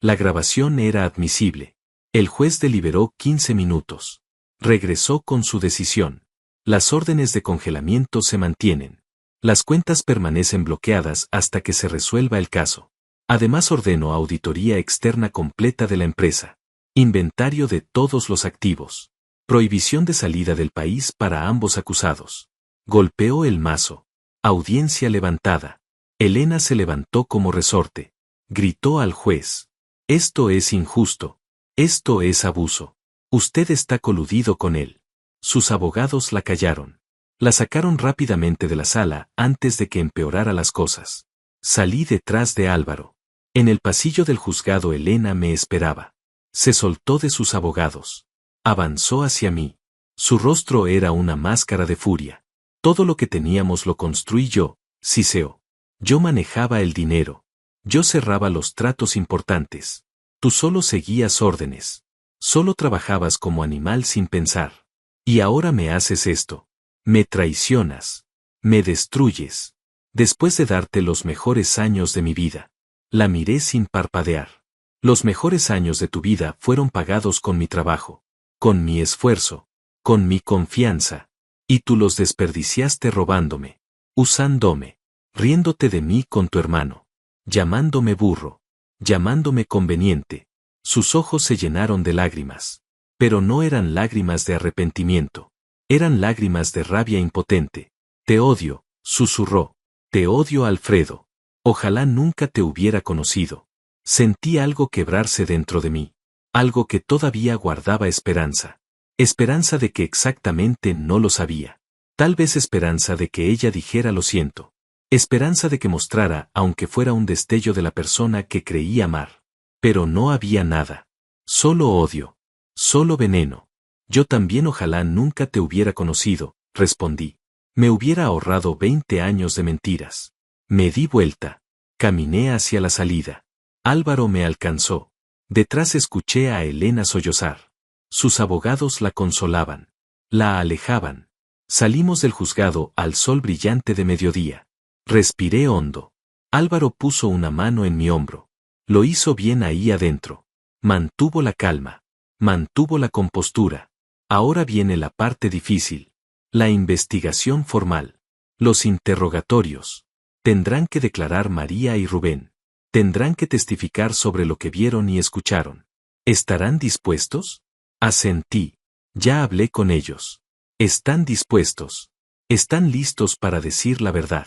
La grabación era admisible. El juez deliberó 15 minutos. Regresó con su decisión. Las órdenes de congelamiento se mantienen. Las cuentas permanecen bloqueadas hasta que se resuelva el caso. Además ordenó auditoría externa completa de la empresa. Inventario de todos los activos. Prohibición de salida del país para ambos acusados. Golpeó el mazo. Audiencia levantada. Elena se levantó como resorte. Gritó al juez. Esto es injusto. Esto es abuso. Usted está coludido con él. Sus abogados la callaron. La sacaron rápidamente de la sala antes de que empeorara las cosas. Salí detrás de Álvaro. En el pasillo del juzgado Elena me esperaba. Se soltó de sus abogados. Avanzó hacia mí. Su rostro era una máscara de furia. Todo lo que teníamos lo construí yo, Ciceo. Yo manejaba el dinero. Yo cerraba los tratos importantes. Tú solo seguías órdenes. Solo trabajabas como animal sin pensar. Y ahora me haces esto. Me traicionas. Me destruyes. Después de darte los mejores años de mi vida. La miré sin parpadear. Los mejores años de tu vida fueron pagados con mi trabajo, con mi esfuerzo, con mi confianza. Y tú los desperdiciaste robándome, usándome, riéndote de mí con tu hermano, llamándome burro, llamándome conveniente. Sus ojos se llenaron de lágrimas. Pero no eran lágrimas de arrepentimiento. Eran lágrimas de rabia impotente. Te odio, susurró. Te odio, Alfredo. Ojalá nunca te hubiera conocido. Sentí algo quebrarse dentro de mí. Algo que todavía guardaba esperanza. Esperanza de que exactamente no lo sabía. Tal vez esperanza de que ella dijera lo siento. Esperanza de que mostrara, aunque fuera un destello de la persona que creía amar. Pero no había nada. Solo odio. Solo veneno. Yo también ojalá nunca te hubiera conocido, respondí. Me hubiera ahorrado 20 años de mentiras. Me di vuelta. Caminé hacia la salida. Álvaro me alcanzó. Detrás escuché a Elena sollozar. Sus abogados la consolaban. La alejaban. Salimos del juzgado al sol brillante de mediodía. Respiré hondo. Álvaro puso una mano en mi hombro. Lo hizo bien ahí adentro. Mantuvo la calma. Mantuvo la compostura. Ahora viene la parte difícil. La investigación formal. Los interrogatorios. Tendrán que declarar María y Rubén. Tendrán que testificar sobre lo que vieron y escucharon. ¿Estarán dispuestos? Asentí. Ya hablé con ellos. Están dispuestos. Están listos para decir la verdad.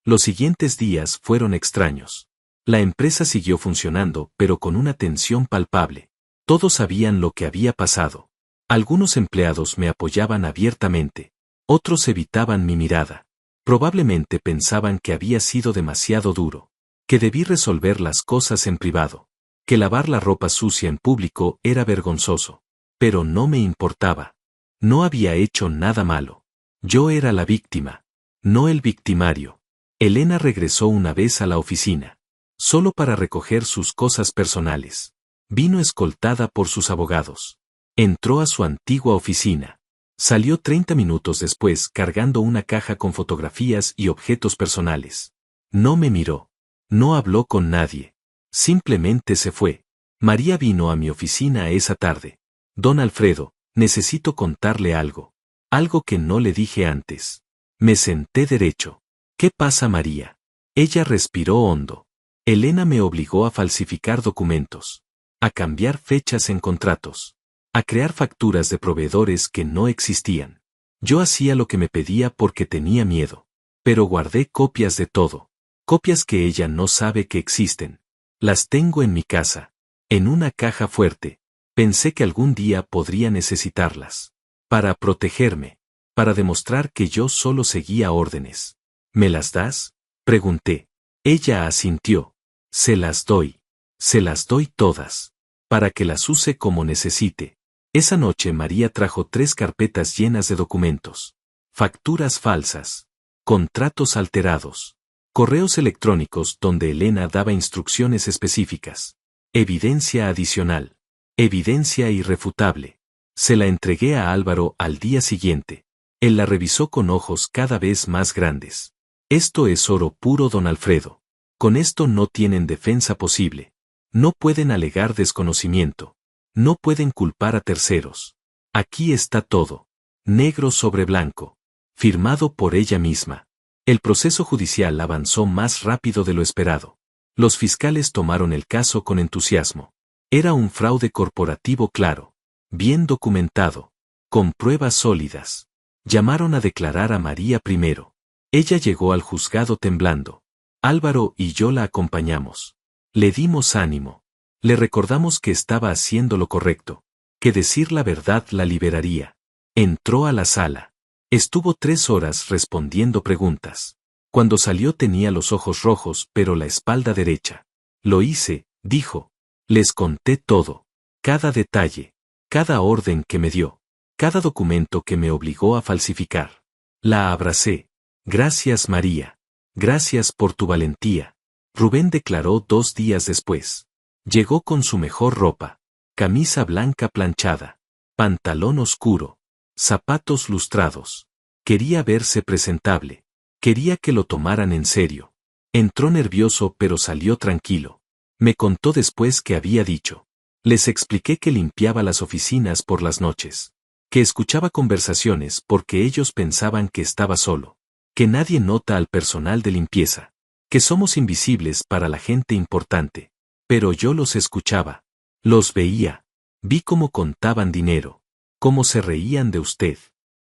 Los siguientes días fueron extraños. La empresa siguió funcionando, pero con una tensión palpable. Todos sabían lo que había pasado. Algunos empleados me apoyaban abiertamente. Otros evitaban mi mirada. Probablemente pensaban que había sido demasiado duro. Que debí resolver las cosas en privado. Que lavar la ropa sucia en público era vergonzoso. Pero no me importaba. No había hecho nada malo. Yo era la víctima. No el victimario. Elena regresó una vez a la oficina. Solo para recoger sus cosas personales. Vino escoltada por sus abogados. Entró a su antigua oficina. Salió 30 minutos después cargando una caja con fotografías y objetos personales. No me miró. No habló con nadie. Simplemente se fue. María vino a mi oficina esa tarde. Don Alfredo, necesito contarle algo. Algo que no le dije antes. Me senté derecho. ¿Qué pasa, María? Ella respiró hondo. Elena me obligó a falsificar documentos. A cambiar fechas en contratos. A crear facturas de proveedores que no existían. Yo hacía lo que me pedía porque tenía miedo. Pero guardé copias de todo. Copias que ella no sabe que existen. Las tengo en mi casa. En una caja fuerte. Pensé que algún día podría necesitarlas. Para protegerme. Para demostrar que yo solo seguía órdenes. ¿Me las das? Pregunté. Ella asintió. Se las doy. Se las doy todas. Para que las use como necesite. Esa noche María trajo 3 carpetas llenas de documentos. Facturas falsas. Contratos alterados. Correos electrónicos donde Elena daba instrucciones específicas. Evidencia adicional. Evidencia irrefutable. Se la entregué a Álvaro al día siguiente. Él la revisó con ojos cada vez más grandes. Esto es oro puro, don Alfredo. Con esto no tienen defensa posible. No pueden alegar desconocimiento. No pueden culpar a terceros. Aquí está todo. Negro sobre blanco. Firmado por ella misma. El proceso judicial avanzó más rápido de lo esperado. Los fiscales tomaron el caso con entusiasmo. Era un fraude corporativo claro. Bien documentado. Con pruebas sólidas. Llamaron a declarar a María primero. Ella llegó al juzgado temblando. Álvaro y yo la acompañamos. Le dimos ánimo. Le recordamos que estaba haciendo lo correcto. Que decir la verdad la liberaría. Entró a la sala. Estuvo 3 horas respondiendo preguntas. Cuando salió tenía los ojos rojos pero la espalda derecha. Lo hice, dijo. Les conté todo. Cada detalle. Cada orden que me dio. Cada documento que me obligó a falsificar. La abracé. Gracias, María. Gracias por tu valentía. Rubén declaró 2 días después. Llegó con su mejor ropa. Camisa blanca planchada. Pantalón oscuro. Zapatos lustrados. Quería verse presentable. Quería que lo tomaran en serio. Entró nervioso pero salió tranquilo. Me contó después que había dicho. Les expliqué que limpiaba las oficinas por las noches. Que escuchaba conversaciones porque ellos pensaban que estaba solo. Que nadie nota al personal de limpieza. Que somos invisibles para la gente importante. Pero yo los escuchaba. Los veía. Vi cómo contaban dinero. Cómo se reían de usted.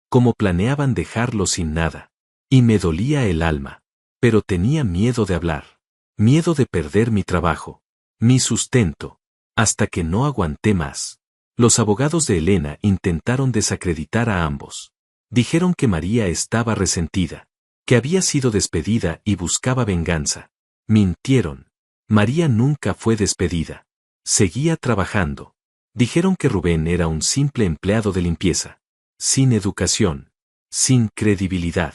Cómo planeaban dejarlo sin nada. Y me dolía el alma. Pero tenía miedo de hablar. Miedo de perder mi trabajo. Mi sustento. Hasta que no aguanté más. Los abogados de Elena intentaron desacreditar a ambos. Dijeron que María estaba resentida. Que había sido despedida y buscaba venganza. Mintieron. María nunca fue despedida. Seguía trabajando. Dijeron que Rubén era un simple empleado de limpieza. Sin educación. Sin credibilidad.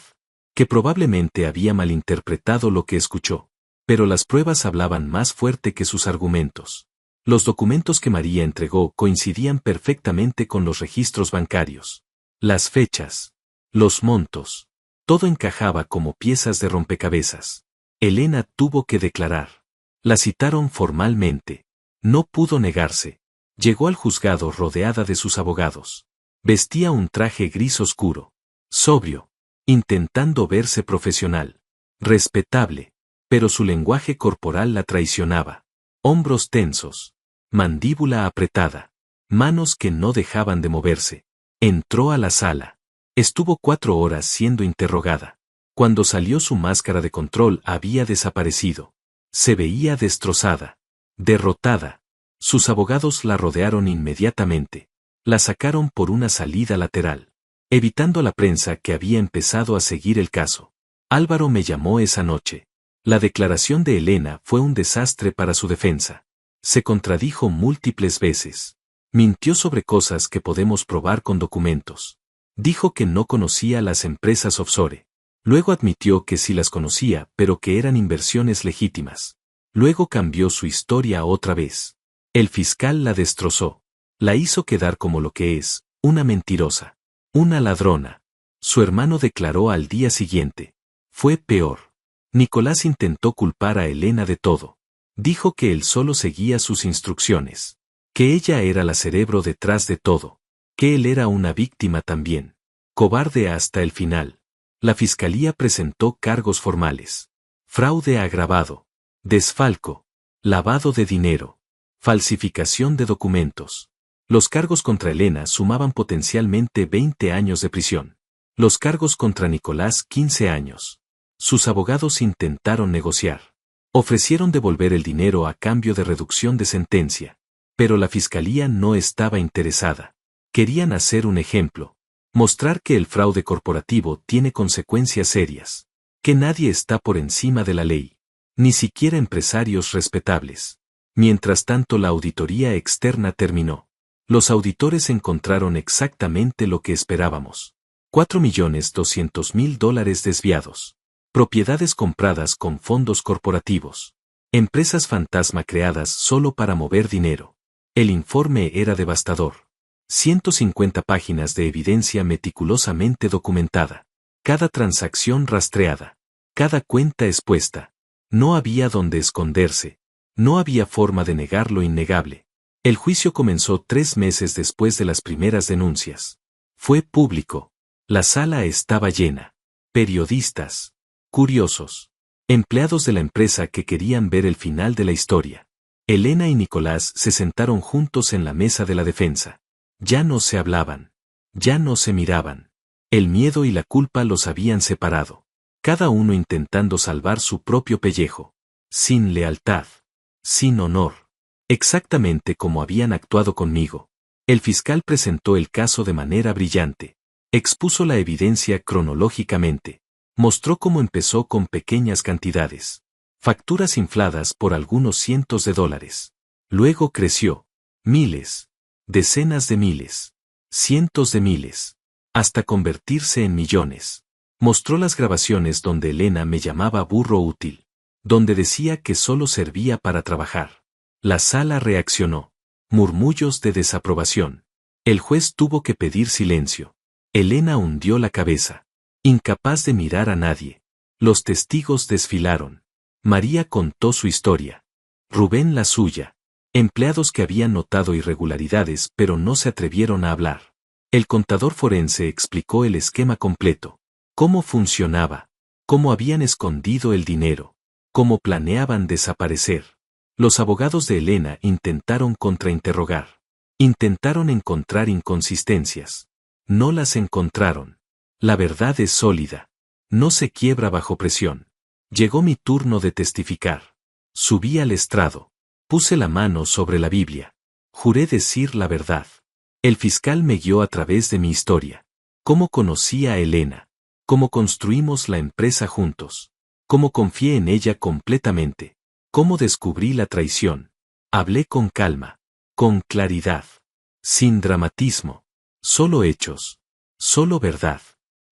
Que probablemente había malinterpretado lo que escuchó. Pero las pruebas hablaban más fuerte que sus argumentos. Los documentos que María entregó coincidían perfectamente con los registros bancarios. Las fechas. Los montos. Todo encajaba como piezas de rompecabezas. Elena tuvo que declarar. La citaron formalmente. No pudo negarse. Llegó al juzgado rodeada de sus abogados. Vestía un traje gris oscuro. Sobrio. Intentando verse profesional. Respetable. Pero su lenguaje corporal la traicionaba. Hombros tensos. Mandíbula apretada. Manos que no dejaban de moverse. Entró a la sala. Estuvo 4 horas siendo interrogada. Cuando salió su máscara de control había desaparecido. Se veía destrozada. Derrotada. Sus abogados la rodearon inmediatamente. La sacaron por una salida lateral. Evitando a la prensa que había empezado a seguir el caso. Álvaro me llamó esa noche. La declaración de Elena fue un desastre para su defensa. Se contradijo múltiples veces. Mintió sobre cosas que podemos probar con documentos. Dijo que no conocía las empresas offshore. Luego admitió que sí las conocía, pero que eran inversiones legítimas. Luego cambió su historia otra vez. El fiscal la destrozó. La hizo quedar como lo que es, una mentirosa. Una ladrona. Su hermano declaró al día siguiente. Fue peor. Nicolás intentó culpar a Elena de todo. Dijo que él solo seguía sus instrucciones. Que ella era la cerebro detrás de todo. Que él era una víctima también. Cobarde hasta el final. La fiscalía presentó cargos formales. Fraude agravado. Desfalco. Lavado de dinero. Falsificación de documentos. Los cargos contra Elena sumaban potencialmente 20 años de prisión. Los cargos contra Nicolás 15 años. Sus abogados intentaron negociar. Ofrecieron devolver el dinero a cambio de reducción de sentencia. Pero la fiscalía no estaba interesada. Querían hacer un ejemplo. Mostrar que el fraude corporativo tiene consecuencias serias. Que nadie está por encima de la ley. Ni siquiera empresarios respetables. Mientras tanto la auditoría externa terminó. Los auditores encontraron exactamente lo que esperábamos. $4.200.000 desviados. Propiedades compradas con fondos corporativos. Empresas fantasma creadas solo para mover dinero. El informe era devastador. 150 páginas de evidencia meticulosamente documentada. Cada transacción rastreada. Cada cuenta expuesta. No había donde esconderse. No había forma de negar lo innegable. El juicio comenzó 3 meses después de las primeras denuncias. Fue público. La sala estaba llena. Periodistas. Curiosos. Empleados de la empresa que querían ver el final de la historia. Elena y Nicolás se sentaron juntos en la mesa de la defensa. Ya no se hablaban. Ya no se miraban. El miedo y la culpa los habían separado. Cada uno intentando salvar su propio pellejo. Sin lealtad. Sin honor. Exactamente como habían actuado conmigo. El fiscal presentó el caso de manera brillante. Expuso la evidencia cronológicamente. Mostró cómo empezó con pequeñas cantidades. Facturas infladas por algunos cientos de dólares. Luego creció. Miles. Decenas de miles. Cientos de miles. Hasta convertirse en millones. Mostró las grabaciones donde Elena me llamaba burro útil. Donde decía que solo servía para trabajar. La sala reaccionó. Murmullos de desaprobación. El juez tuvo que pedir silencio. Elena hundió la cabeza. Incapaz de mirar a nadie. Los testigos desfilaron. María contó su historia. Rubén la suya. Empleados que habían notado irregularidades pero no se atrevieron a hablar. El contador forense explicó el esquema completo. Cómo funcionaba. Cómo habían escondido el dinero. Cómo planeaban desaparecer. Los abogados de Elena intentaron contrainterrogar. Intentaron encontrar inconsistencias. No las encontraron. La verdad es sólida. No se quiebra bajo presión. Llegó mi turno de testificar. Subí al estrado. Puse la mano sobre la Biblia. Juré decir la verdad. El fiscal me guió a través de mi historia. Cómo conocí a Elena. Cómo construimos la empresa juntos. Cómo confié en ella completamente. Cómo descubrí la traición. Hablé con calma. Con claridad. Sin dramatismo. Solo hechos. Solo verdad.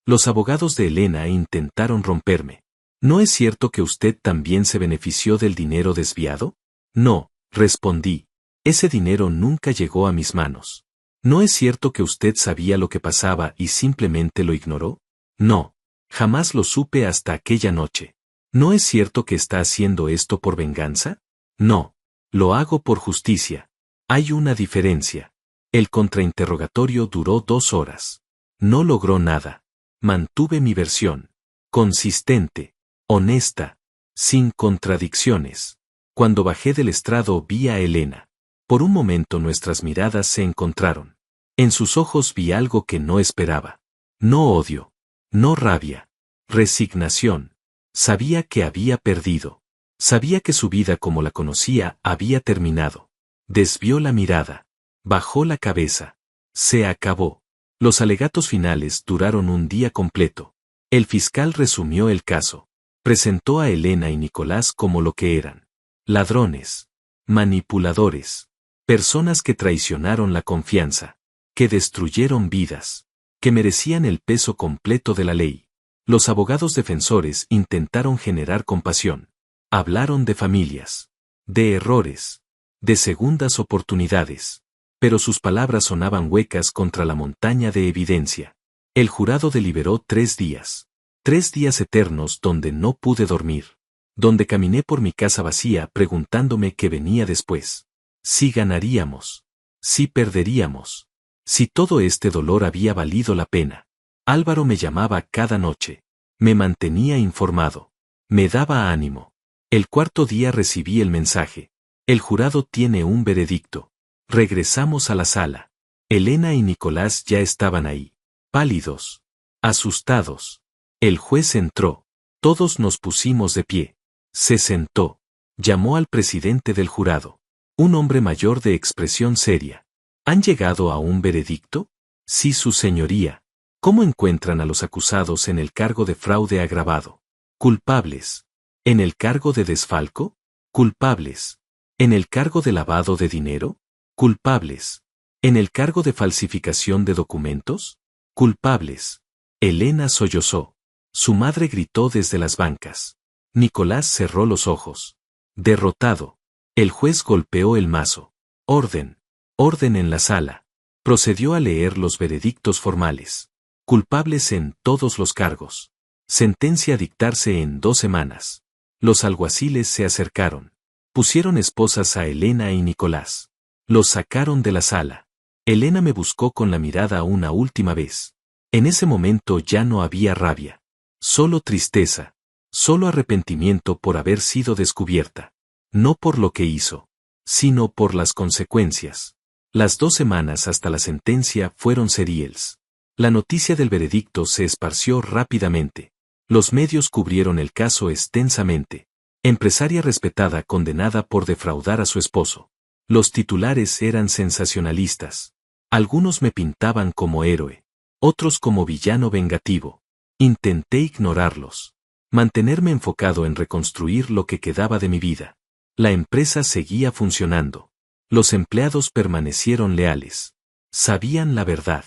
Los abogados de Elena intentaron romperme. ¿No es cierto que usted también se benefició del dinero desviado? No, respondí. Ese dinero nunca llegó a mis manos. ¿No es cierto que usted sabía lo que pasaba y simplemente lo ignoró? No, jamás lo supe hasta aquella noche. ¿No es cierto que está haciendo esto por venganza? No, lo hago por justicia. Hay una diferencia. El contrainterrogatorio duró 2 horas. No logró nada. Mantuve mi versión. Consistente. Honesta. Sin contradicciones. Cuando bajé del estrado vi a Elena. Por un momento nuestras miradas se encontraron. En sus ojos vi algo que no esperaba. No odio. No rabia. Resignación. Sabía que había perdido. Sabía que su vida como la conocía había terminado. Desvió la mirada. Bajó la cabeza. Se acabó. Los alegatos finales duraron un día completo. El fiscal resumió el caso. Presentó a Elena y Nicolás como lo que eran. Ladrones. Manipuladores. Personas que traicionaron la confianza. Que destruyeron vidas. Que merecían el peso completo de la ley. Los abogados defensores intentaron generar compasión. Hablaron de familias. De errores. De segundas oportunidades. Pero sus palabras sonaban huecas contra la montaña de evidencia. El jurado deliberó 3 días. 3 días eternos donde no pude dormir. Donde caminé por mi casa vacía preguntándome qué venía después. Si ganaríamos. Si perderíamos. Si todo este dolor había valido la pena. Álvaro me llamaba cada noche. Me mantenía informado. Me daba ánimo. El 4.º día recibí el mensaje. El jurado tiene un veredicto. Regresamos a la sala. Elena y Nicolás ya estaban ahí. Pálidos. Asustados. El juez entró. Todos nos pusimos de pie. Se sentó. Llamó al presidente del jurado. Un hombre mayor de expresión seria. ¿Han llegado a un veredicto? Sí, su señoría. ¿Cómo encuentran a los acusados en el cargo de fraude agravado? Culpables. ¿En el cargo de desfalco? Culpables. ¿En el cargo de lavado de dinero? Culpables. ¿En el cargo de falsificación de documentos? Culpables. Elena sollozó. Su madre gritó desde las bancas. Nicolás cerró los ojos. Derrotado. El juez golpeó el mazo. Orden. Orden en la sala. Procedió a leer los veredictos formales. Culpables en todos los cargos. Sentencia a dictarse en 2 semanas. Los alguaciles se acercaron. Pusieron esposas a Elena y Nicolás. Los sacaron de la sala. Elena me buscó con la mirada una última vez. En ese momento ya no había rabia. Solo tristeza. Solo arrepentimiento por haber sido descubierta. No por lo que hizo, sino por las consecuencias. Las 2 semanas hasta la sentencia fueron seriales. La noticia del veredicto se esparció rápidamente. Los medios cubrieron el caso extensamente. Empresaria respetada condenada por defraudar a su esposo. Los titulares eran sensacionalistas. Algunos me pintaban como héroe. Otros como villano vengativo. Intenté ignorarlos. Mantenerme enfocado en reconstruir lo que quedaba de mi vida. La empresa seguía funcionando. Los empleados permanecieron leales. Sabían la verdad.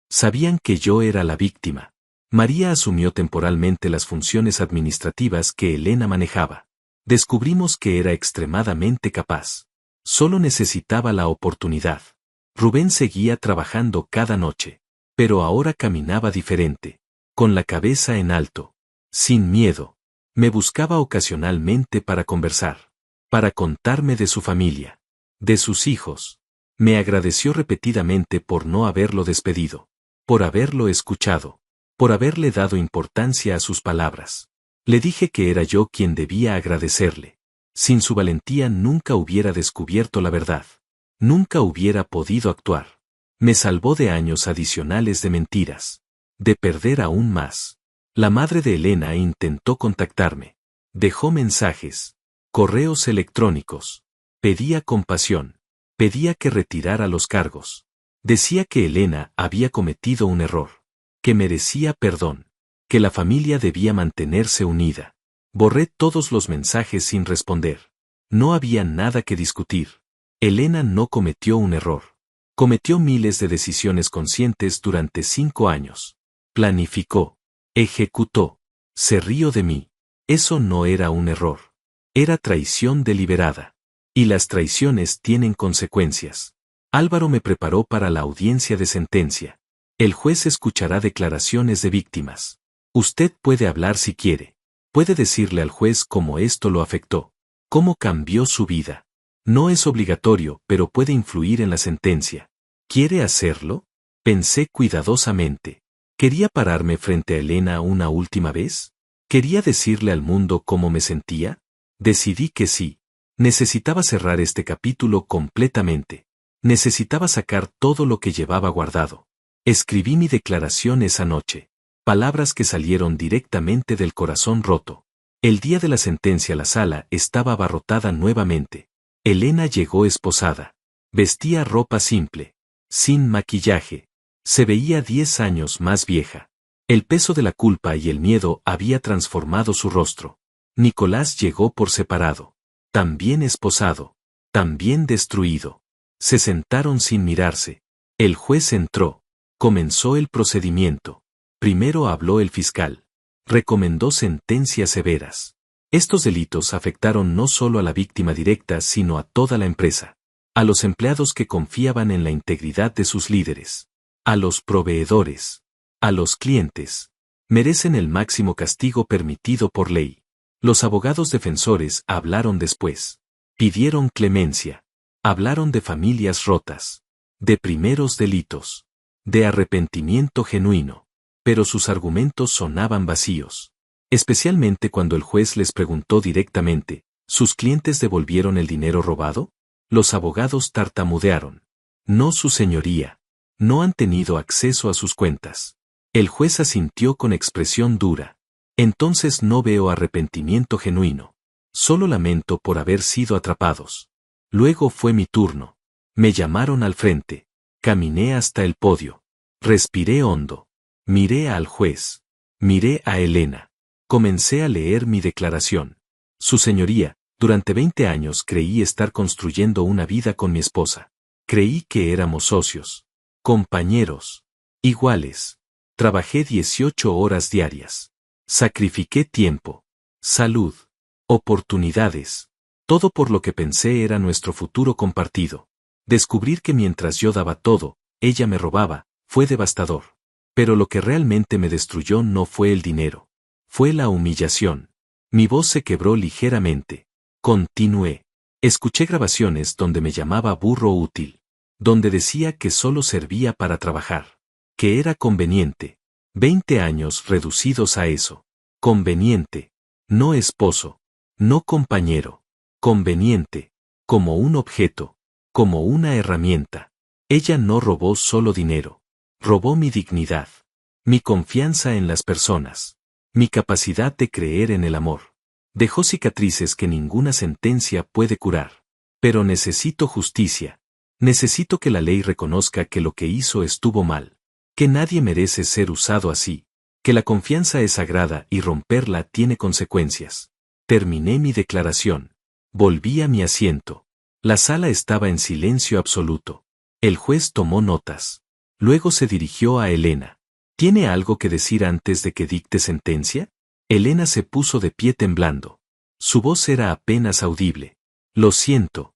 Sabían que yo era la víctima. María asumió temporalmente las funciones administrativas que Elena manejaba. Descubrimos que era extremadamente capaz. Solo necesitaba la oportunidad. Rubén seguía trabajando cada noche, pero ahora caminaba diferente, con la cabeza en alto, sin miedo. Me buscaba ocasionalmente para conversar, para contarme de su familia, de sus hijos. Me agradeció repetidamente por no haberlo despedido, por haberlo escuchado, por haberle dado importancia a sus palabras. Le dije que era yo quien debía agradecerle. Sin su valentía nunca hubiera descubierto la verdad. Nunca hubiera podido actuar. Me salvó de años adicionales de mentiras. De perder aún más. La madre de Elena intentó contactarme. Dejó mensajes. Correos electrónicos. Pedía compasión. Pedía que retirara los cargos. Decía que Elena había cometido un error. Que merecía perdón. Que la familia debía mantenerse unida. Borré todos los mensajes sin responder. No había nada que discutir. Elena no cometió un error. Cometió miles de decisiones conscientes durante 5 años. Planificó. Ejecutó. Se rió de mí. Eso no era un error. Era traición deliberada. Y las traiciones tienen consecuencias. Álvaro me preparó para la audiencia de sentencia. El juez escuchará declaraciones de víctimas. Usted puede hablar si quiere. Puede decirle al juez cómo esto lo afectó. Cómo cambió su vida. No es obligatorio, pero puede influir en la sentencia. ¿Quiere hacerlo? Pensé cuidadosamente. ¿Quería pararme frente a Elena una última vez? ¿Quería decirle al mundo cómo me sentía? Decidí que sí. Necesitaba cerrar este capítulo completamente. Necesitaba sacar todo lo que llevaba guardado. Escribí mi declaración esa noche. Palabras que salieron directamente del corazón roto. El día de la sentencia la sala estaba abarrotada nuevamente. Elena llegó esposada. Vestía ropa simple. Sin maquillaje. Se veía 10 años más vieja. El peso de la culpa y el miedo había transformado su rostro. Nicolás llegó por separado. También esposado. También destruido. Se sentaron sin mirarse. El juez entró. Comenzó el procedimiento. Primero habló el fiscal. Recomendó sentencias severas. Estos delitos afectaron no solo a la víctima directa sino a toda la empresa. A los empleados que confiaban en la integridad de sus líderes. A los proveedores. A los clientes. Merecen el máximo castigo permitido por ley. Los abogados defensores hablaron después. Pidieron clemencia. Hablaron de familias rotas. De primeros delitos. De arrepentimiento genuino. Pero sus argumentos sonaban vacíos. Especialmente cuando el juez les preguntó directamente, ¿sus clientes devolvieron el dinero robado? Los abogados tartamudearon. No, su señoría. No han tenido acceso a sus cuentas. El juez asintió con expresión dura. Entonces no veo arrepentimiento genuino. Solo lamento por haber sido atrapados. Luego fue mi turno. Me llamaron al frente. Caminé hasta el podio. Respiré hondo. Miré al juez. Miré a Elena. Comencé a leer mi declaración. Su señoría, durante 20 años creí estar construyendo una vida con mi esposa. Creí que éramos socios. Compañeros. Iguales. Trabajé 18 horas diarias. Sacrifiqué tiempo. Salud. Oportunidades. Todo por lo que pensé era nuestro futuro compartido. Descubrir que mientras yo daba todo, ella me robaba, fue devastador. Pero lo que realmente me destruyó no fue el dinero. Fue la humillación. Mi voz se quebró ligeramente. Continué. Escuché grabaciones donde me llamaba burro útil. Donde decía que solo servía para trabajar. Que era conveniente. 20 años reducidos a eso. Conveniente. No esposo. No compañero. Conveniente. Como un objeto. Como una herramienta. Ella no robó solo dinero. Robó mi dignidad. Mi confianza en las personas. Mi capacidad de creer en el amor. Dejó cicatrices que ninguna sentencia puede curar. Pero necesito justicia. Necesito que la ley reconozca que lo que hizo estuvo mal. Que nadie merece ser usado así. que la confianza es sagrada y romperla tiene consecuencias. Terminé mi declaración. Volví a mi asiento. La sala estaba en silencio absoluto. El juez tomó notas. Luego se dirigió a Elena. ¿Tiene algo que decir antes de que dicte sentencia? Elena se puso de pie temblando. Su voz era apenas audible. Lo siento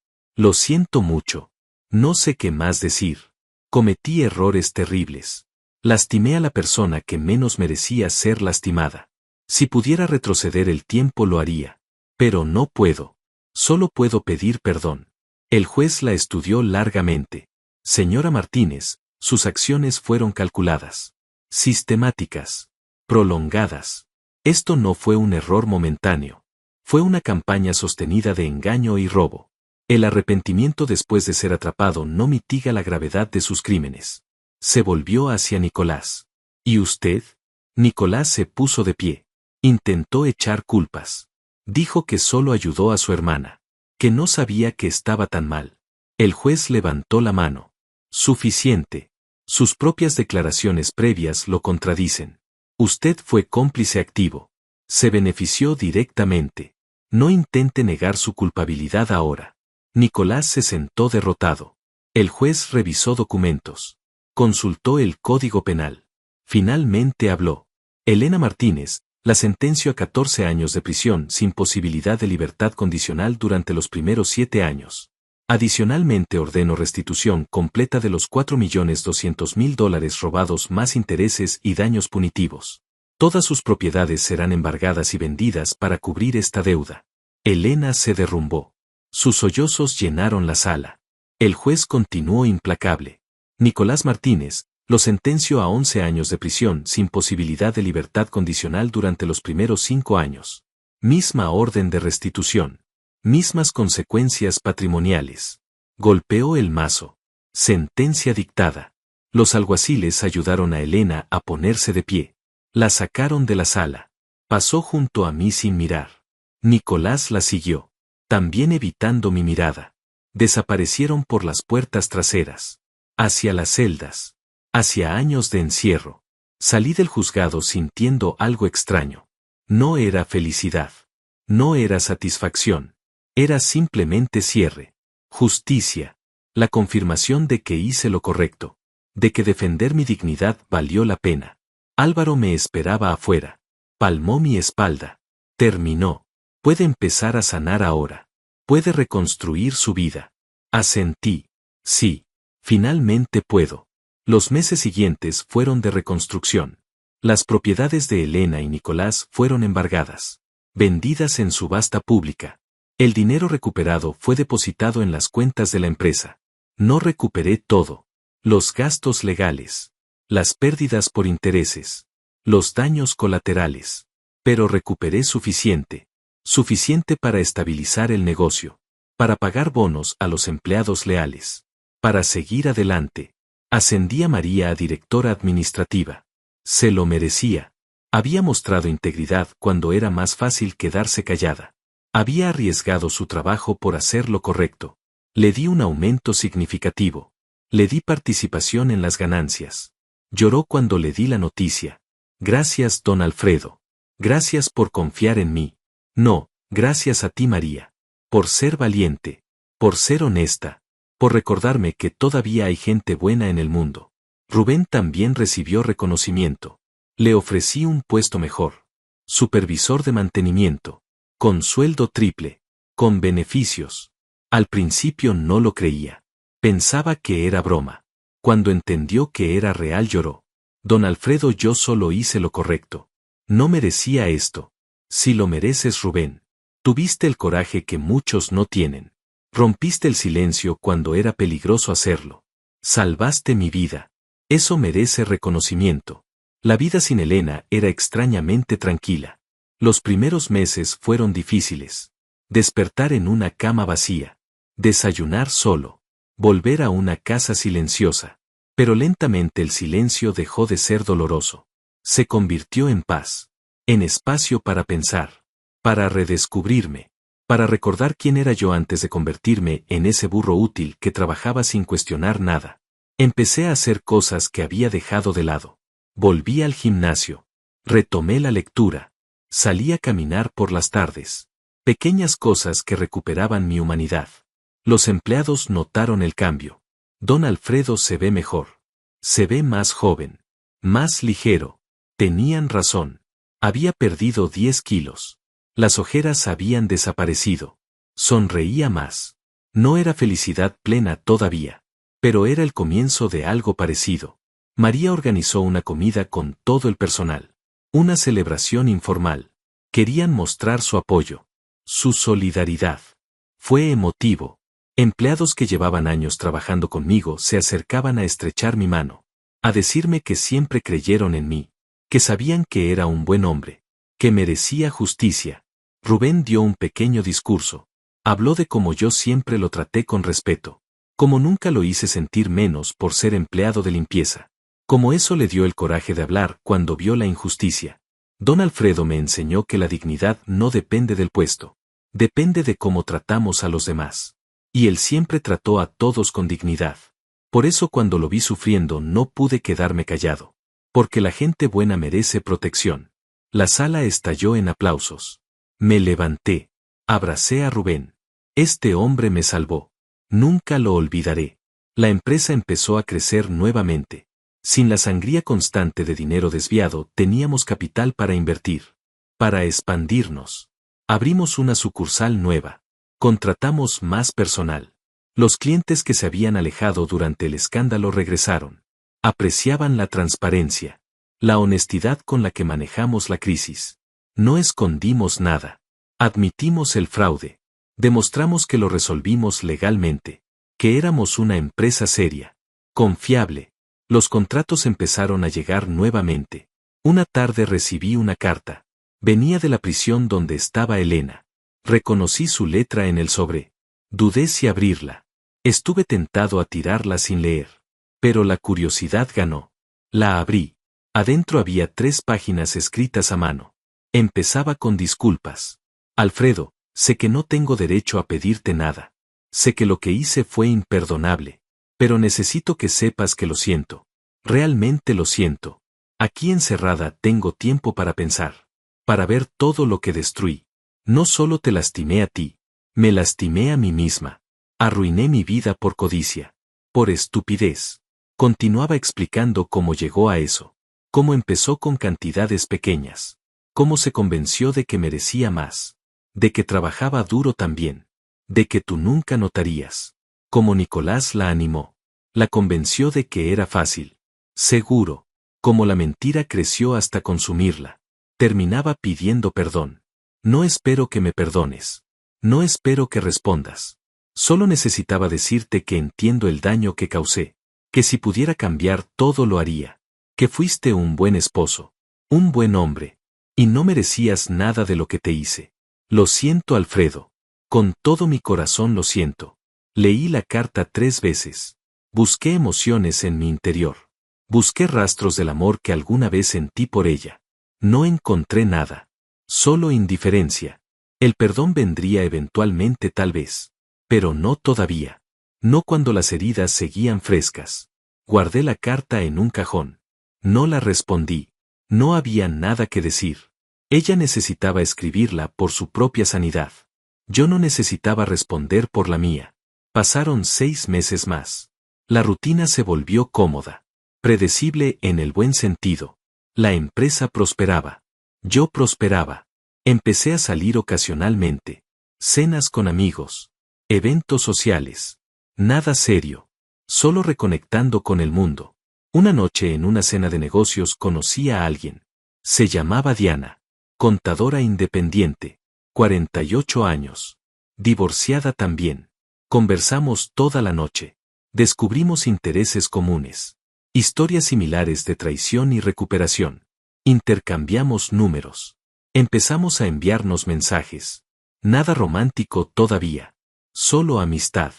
mucho. No sé qué más decir. Cometí errores terribles. Lastimé a la persona que menos merecía ser lastimada. Si pudiera retroceder el tiempo lo haría. Pero no puedo. Solo puedo pedir perdón. El juez la estudió largamente. Señora Martínez, sus acciones fueron calculadas, sistemáticas, prolongadas. Esto no fue un error momentáneo. Fue una campaña sostenida de engaño y robo. El arrepentimiento después de ser atrapado no mitiga la gravedad de sus crímenes. Se volvió hacia Nicolás. ¿Y usted? Nicolás se puso de pie. Intentó echar culpas. Dijo que solo ayudó a su hermana, que no sabía que estaba tan mal. El juez levantó la mano. Suficiente. Sus propias declaraciones previas lo contradicen. Usted fue cómplice activo. Se benefició directamente. No intente negar su culpabilidad ahora. Nicolás se sentó derrotado. El juez revisó documentos. Consultó el Código Penal. Finalmente habló. Elena Martínez, la sentenció a 14 años de prisión sin posibilidad de libertad condicional durante los primeros 7 años. Adicionalmente ordeno restitución completa de los $4.200.000 robados más intereses y daños punitivos. Todas sus propiedades serán embargadas y vendidas para cubrir esta deuda. Elena se derrumbó. Sus sollozos llenaron la sala. El juez continuó implacable. Nicolás Martínez, lo sentenció a 11 años de prisión sin posibilidad de libertad condicional durante los primeros 5 años. Misma orden de restitución. Mismas consecuencias patrimoniales. Golpeó el mazo. Sentencia dictada. Los alguaciles ayudaron a Elena a ponerse de pie. La sacaron de la sala. Pasó junto a mí sin mirar. Nicolás la siguió. También evitando mi mirada. Desaparecieron por las puertas traseras. Hacia las celdas. Hacia años de encierro. Salí del juzgado sintiendo algo extraño. No era felicidad. No era satisfacción. Era simplemente cierre. Justicia. La confirmación de que hice lo correcto. De que defender mi dignidad valió la pena. Álvaro me esperaba afuera. Palmó mi espalda. Terminó. Puede empezar a sanar ahora. Puede reconstruir su vida. Asentí. Sí. Finalmente puedo. Los meses siguientes fueron de reconstrucción. Las propiedades de Elena y Nicolás fueron embargadas. Vendidas en subasta pública. El dinero recuperado fue depositado en las cuentas de la empresa. No recuperé todo. Los gastos legales. Las pérdidas por intereses. Los daños colaterales. Pero recuperé suficiente. Suficiente para estabilizar el negocio. Para pagar bonos a los empleados leales. Para seguir adelante. Ascendí a María a directora administrativa. Se lo merecía. Había mostrado integridad cuando era más fácil quedarse callada. Había arriesgado su trabajo por hacer lo correcto. Le di un aumento significativo. Le di participación en las ganancias. Lloró cuando le di la noticia. Gracias, don Alfredo. Gracias por confiar en mí. No, gracias a ti, María. Por ser valiente. Por ser honesta. Por recordarme que todavía hay gente buena en el mundo. Rubén también recibió reconocimiento. Le ofrecí un puesto mejor. Supervisor de mantenimiento. Con sueldo triple. Con beneficios. Al principio no lo creía. Pensaba que era broma. Cuando entendió que era real lloró. Don Alfredo, yo solo hice lo correcto. No merecía esto. Si lo mereces, Rubén. Tuviste el coraje que muchos no tienen. Rompiste el silencio cuando era peligroso hacerlo. Salvaste mi vida. Eso merece reconocimiento. La vida sin Elena era extrañamente tranquila. Los primeros meses fueron difíciles. Despertar en una cama vacía. Desayunar solo. Volver a una casa silenciosa. Pero lentamente el silencio dejó de ser doloroso. Se convirtió en paz. En espacio para pensar. Para redescubrirme. Para recordar quién era yo antes de convertirme en ese burro útil que trabajaba sin cuestionar nada. Empecé a hacer cosas que había dejado de lado. Volví al gimnasio. Retomé la lectura. Salí a caminar por las tardes. Pequeñas cosas que recuperaban mi humanidad. Los empleados notaron el cambio. Don Alfredo se ve mejor. Se ve más joven. Más ligero. Tenían razón. Había perdido 10 kilos. Las ojeras habían desaparecido. Sonreía más. No era felicidad plena todavía. Pero era el comienzo de algo parecido. María organizó una comida con todo el personal. Una celebración informal. Querían mostrar su apoyo. Su solidaridad. Fue emotivo. Empleados que llevaban años trabajando conmigo se acercaban a estrechar mi mano. A decirme que siempre creyeron en mí. Que sabían que era un buen hombre. Que merecía justicia. Rubén dio un pequeño discurso. Habló de cómo yo siempre lo traté con respeto. Como nunca lo hice sentir menos por ser empleado de limpieza. Como eso le dio el coraje de hablar cuando vio la injusticia. Don Alfredo me enseñó que la dignidad no depende del puesto. Depende de cómo tratamos a los demás. Y él siempre trató a todos con dignidad. Por eso cuando lo vi sufriendo no pude quedarme callado. Porque la gente buena merece protección. La sala estalló en aplausos. Me levanté. Abracé a Rubén. Este hombre me salvó. Nunca lo olvidaré. La empresa empezó a crecer nuevamente. Sin la sangría constante de dinero desviado, teníamos capital para invertir. Para expandirnos. Abrimos una sucursal nueva. Contratamos más personal. Los clientes que se habían alejado durante el escándalo regresaron. Apreciaban la transparencia. La honestidad con la que manejamos la crisis. No escondimos nada. Admitimos el fraude. Demostramos que lo resolvimos legalmente. Que éramos una empresa seria. Confiable. Los contratos empezaron a llegar nuevamente. Una tarde recibí una carta. Venía de la prisión donde estaba Elena. Reconocí su letra en el sobre. Dudé si abrirla. Estuve tentado a tirarla sin leer. Pero la curiosidad ganó. La abrí. Adentro había 3 páginas escritas a mano. Empezaba con disculpas. Alfredo, sé que no tengo derecho a pedirte nada. Sé que lo que hice fue imperdonable. Pero necesito que sepas que lo siento. Realmente lo siento. Aquí encerrada tengo tiempo para pensar. Para ver todo lo que destruí. No solo te lastimé a ti. Me lastimé a mí misma. Arruiné mi vida por codicia. Por estupidez. Continuaba explicando cómo llegó a eso. Cómo empezó con cantidades pequeñas. Cómo se convenció de que merecía más. De que trabajaba duro también. De que tú nunca notarías. Como Nicolás la animó. La convenció de que era fácil. Seguro. Como la mentira creció hasta consumirla. Terminaba pidiendo perdón. No espero que me perdones. No espero que respondas. Solo necesitaba decirte que entiendo el daño que causé. Que si pudiera cambiar todo lo haría. Que fuiste un buen esposo. Un buen hombre. Y no merecías nada de lo que te hice. Lo siento, Alfredo. Con todo mi corazón lo siento. Leí la carta 3 veces. Busqué emociones en mi interior. Busqué rastros del amor que alguna vez sentí por ella. No encontré nada. Solo indiferencia. El perdón vendría eventualmente tal vez. Pero no todavía. No cuando las heridas seguían frescas. Guardé la carta en un cajón. No la respondí. No había nada que decir. Ella necesitaba escribirla por su propia sanidad. Yo no necesitaba responder por la mía. Pasaron 6 meses más. La rutina se volvió cómoda. Predecible en el buen sentido. La empresa prosperaba. Yo prosperaba. Empecé a salir ocasionalmente. Cenas con amigos. Eventos sociales. Nada serio. Solo reconectando con el mundo. Una noche en una cena de negocios conocí a alguien. Se llamaba Diana. Contadora independiente. 48 años. Divorciada también. Conversamos toda la noche. Descubrimos intereses comunes. Historias similares de traición y recuperación. Intercambiamos números. Empezamos a enviarnos mensajes. Nada romántico todavía. Solo amistad.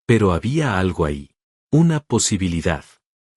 Pero había algo ahí. Una posibilidad.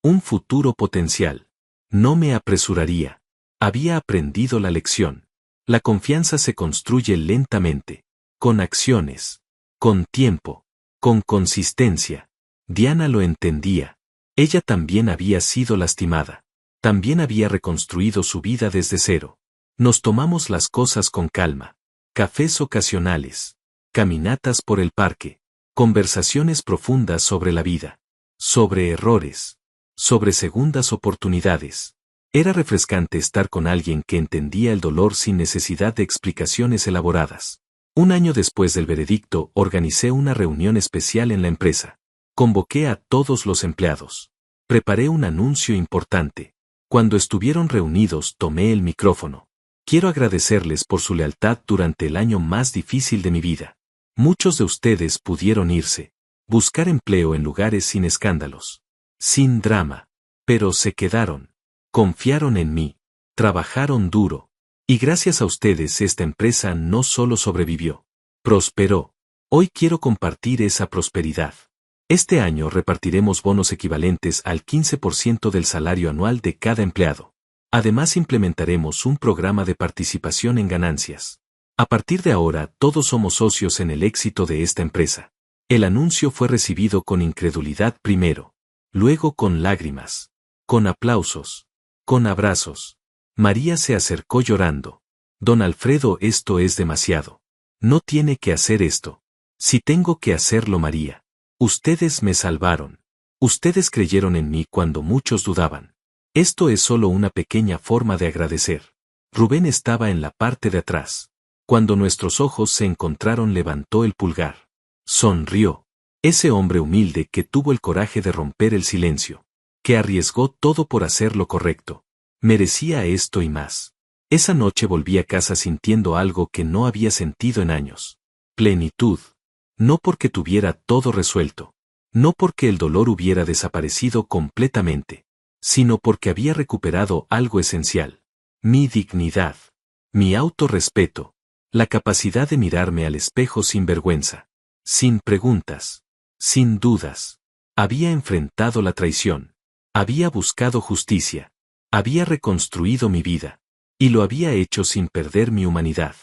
Un futuro potencial. No me apresuraría. Había aprendido la lección. La confianza se construye lentamente. Con acciones. Con tiempo. Con consistencia. Diana lo entendía. Ella también había sido lastimada. También había reconstruido su vida desde cero. Nos tomamos las cosas con calma. Cafés ocasionales. Caminatas por el parque. Conversaciones profundas sobre la vida. Sobre errores. Sobre segundas oportunidades. Era refrescante estar con alguien que entendía el dolor sin necesidad de explicaciones elaboradas. Un año después del veredicto, organicé una reunión especial en la empresa. Convoqué a todos los empleados. Preparé un anuncio importante. Cuando estuvieron reunidos, tomé el micrófono. Quiero agradecerles por su lealtad durante el año más difícil de mi vida. Muchos de ustedes pudieron irse, buscar empleo en lugares sin escándalos, sin drama, pero se quedaron. Confiaron en mí, trabajaron duro, y gracias a ustedes esta empresa no solo sobrevivió, prosperó. Hoy quiero compartir esa prosperidad. Este año repartiremos bonos equivalentes al 15% del salario anual de cada empleado. Además implementaremos un programa de participación en ganancias. A partir de ahora todos somos socios en el éxito de esta empresa. El anuncio fue recibido con incredulidad primero, luego con lágrimas, con aplausos, con abrazos. María se acercó llorando. Don Alfredo, esto es demasiado. No tiene que hacer esto. Si tengo que hacerlo, María. Ustedes me salvaron. Ustedes creyeron en mí cuando muchos dudaban. Esto es solo una pequeña forma de agradecer. Rubén estaba en la parte de atrás. Cuando nuestros ojos se encontraron, levantó el pulgar. Sonrió. Ese hombre humilde que tuvo el coraje de romper el silencio. Que arriesgó todo por hacer lo correcto. Merecía esto y más. Esa noche volví a casa sintiendo algo que no había sentido en años. Plenitud. No porque tuviera todo resuelto. No porque el dolor hubiera desaparecido completamente. Sino porque había recuperado algo esencial. Mi dignidad. Mi autorrespeto. La capacidad de mirarme al espejo sin vergüenza. Sin preguntas. Sin dudas. Había enfrentado la traición. Había buscado justicia. Había reconstruido mi vida. Y lo había hecho sin perder mi humanidad.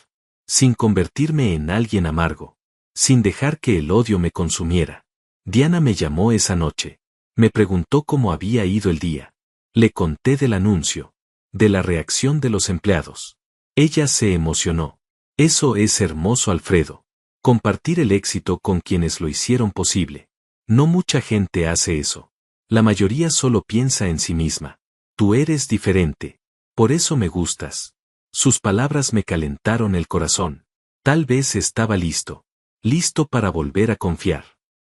Sin convertirme en alguien amargo. Sin dejar que el odio me consumiera. Diana me llamó esa noche. Me preguntó cómo había ido el día. Le conté del anuncio. De la reacción de los empleados. Ella se emocionó. Eso es hermoso, Alfredo. Compartir el éxito con quienes lo hicieron posible. No mucha gente hace eso. La mayoría solo piensa en sí misma. Tú eres diferente. Por eso me gustas. Sus palabras me calentaron el corazón. Tal vez estaba listo. Listo para volver a confiar.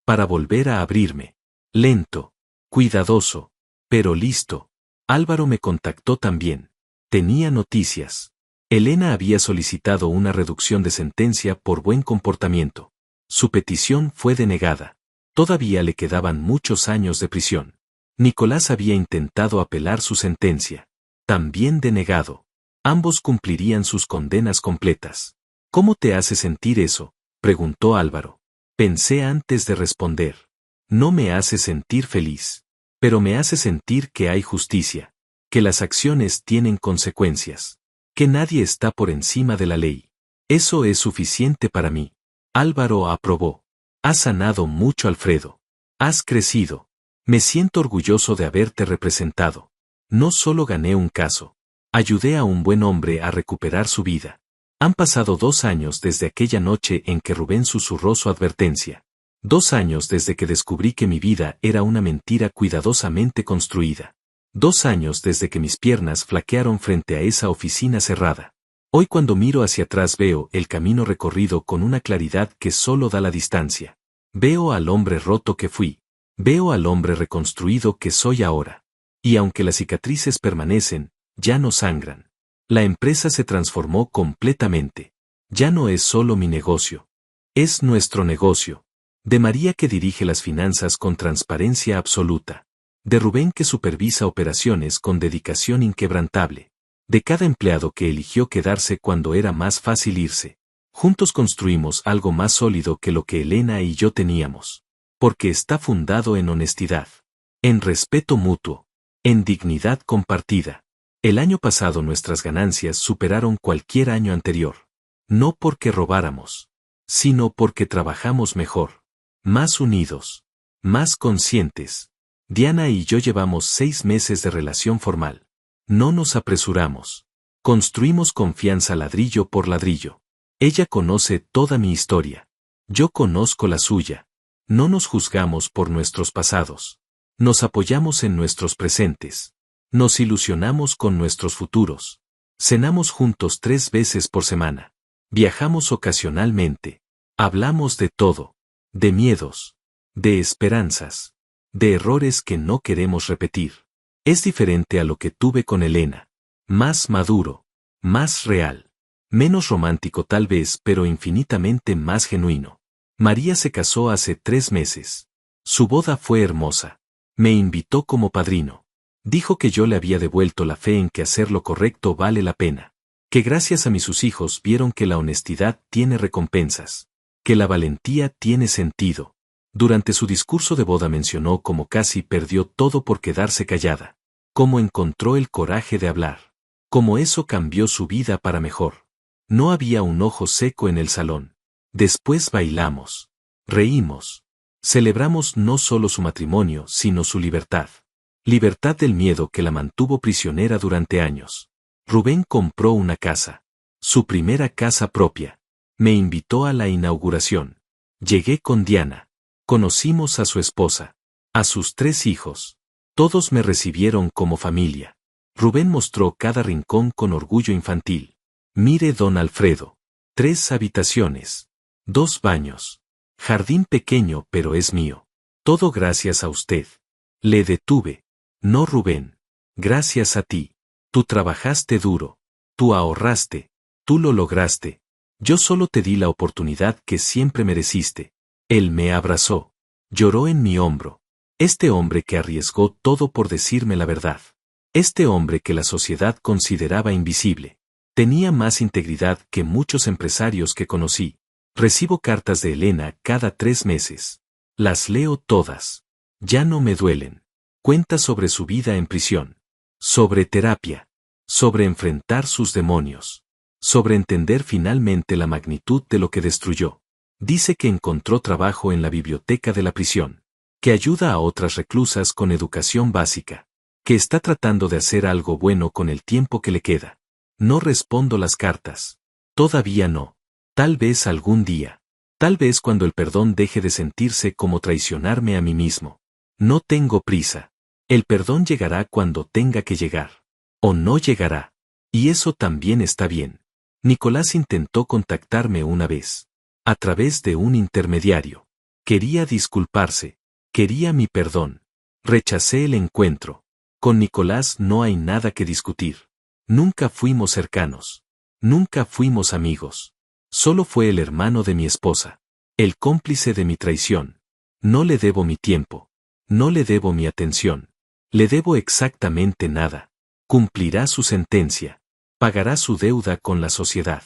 Para volver a abrirme. Lento. Cuidadoso. Pero listo. Álvaro me contactó también. Tenía noticias. Elena había solicitado una reducción de sentencia por buen comportamiento. Su petición fue denegada. Todavía le quedaban muchos años de prisión. Nicolás había intentado apelar su sentencia. También denegado. Ambos cumplirían sus condenas completas. ¿Cómo te hace sentir eso?, preguntó Álvaro. Pensé antes de responder. No me hace sentir feliz. Pero me hace sentir que hay justicia. Que las acciones tienen consecuencias. Que nadie está por encima de la ley. Eso es suficiente para mí. Álvaro aprobó. Has sanado mucho, Alfredo. Has crecido. Me siento orgulloso de haberte representado. No solo gané un caso. Ayudé a un buen hombre a recuperar su vida. Han pasado 2 años desde aquella noche en que Rubén susurró su advertencia. 2 años desde que descubrí que mi vida era una mentira cuidadosamente construida. 2 años desde que mis piernas flaquearon frente a esa oficina cerrada. Hoy cuando miro hacia atrás veo el camino recorrido con una claridad que solo da la distancia. Veo al hombre roto que fui. Veo al hombre reconstruido que soy ahora. Y aunque las cicatrices permanecen, ya no sangran. La empresa se transformó completamente. Ya no es solo mi negocio. Es nuestro negocio. De María, que dirige las finanzas con transparencia absoluta. De Rubén, que supervisa operaciones con dedicación inquebrantable. De cada empleado que eligió quedarse cuando era más fácil irse. Juntos construimos algo más sólido que lo que Elena y yo teníamos. Porque está fundado en honestidad. En respeto mutuo. En dignidad compartida. El año pasado nuestras ganancias superaron cualquier año anterior. No porque robáramos. Sino porque trabajamos mejor. Más unidos. Más conscientes. Diana y yo llevamos 6 meses de relación formal. No nos apresuramos. Construimos confianza ladrillo por ladrillo. Ella conoce toda mi historia. Yo conozco la suya. No nos juzgamos por nuestros pasados. Nos apoyamos en nuestros presentes. Nos ilusionamos con nuestros futuros. Cenamos juntos 3 veces por semana. Viajamos ocasionalmente. Hablamos de todo. De miedos. De esperanzas. De errores que no queremos repetir. Es diferente a lo que tuve con Elena. Más maduro. Más real. Menos romántico tal vez, pero infinitamente más genuino. María se casó hace 3 meses. Su boda fue hermosa. Me invitó como padrino. Dijo que yo le había devuelto la fe en que hacer lo correcto vale la pena. Que gracias a sus hijos vieron que la honestidad tiene recompensas. Que la valentía tiene sentido. Durante su discurso de boda mencionó cómo casi perdió todo por quedarse callada. Cómo encontró el coraje de hablar. Cómo eso cambió su vida para mejor. No había un ojo seco en el salón. Después bailamos. Reímos. Celebramos no solo su matrimonio, sino su libertad. Libertad del miedo que la mantuvo prisionera durante años. Rubén compró una casa. Su primera casa propia. Me invitó a la inauguración. Llegué con Diana. Conocimos a su esposa. A sus 3 hijos. Todos me recibieron como familia. Rubén mostró cada rincón con orgullo infantil. Mire don Alfredo. 3 habitaciones. 2 baños. Jardín pequeño pero es mío. Todo gracias a usted. Le detuve. No Rubén. Gracias a ti. Tú trabajaste duro. Tú ahorraste. Tú lo lograste. Yo solo te di la oportunidad que siempre mereciste. Él me abrazó. Lloró en mi hombro. Este hombre que arriesgó todo por decirme la verdad. Este hombre que la sociedad consideraba invisible. Tenía más integridad que muchos empresarios que conocí. Recibo cartas de Elena cada 3 meses. Las leo todas. Ya no me duelen. Cuenta sobre su vida en prisión. Sobre terapia. Sobre enfrentar sus demonios. Sobre entender finalmente la magnitud de lo que destruyó. Dice que encontró trabajo en la biblioteca de la prisión. Que ayuda a otras reclusas con educación básica. Que está tratando de hacer algo bueno con el tiempo que le queda. No respondo las cartas. Todavía no. Tal vez algún día. Tal vez cuando el perdón deje de sentirse como traicionarme a mí mismo. No tengo prisa. El perdón llegará cuando tenga que llegar. O no llegará. Y eso también está bien. Nicolás intentó contactarme una vez. A través de un intermediario. Quería disculparse. Quería mi perdón. Rechacé el encuentro. Con Nicolás no hay nada que discutir. Nunca fuimos cercanos. Nunca fuimos amigos. Solo fue el hermano de mi esposa. El cómplice de mi traición. No le debo mi tiempo. No le debo mi atención. Le debo exactamente nada. Cumplirá su sentencia. Pagará su deuda con la sociedad.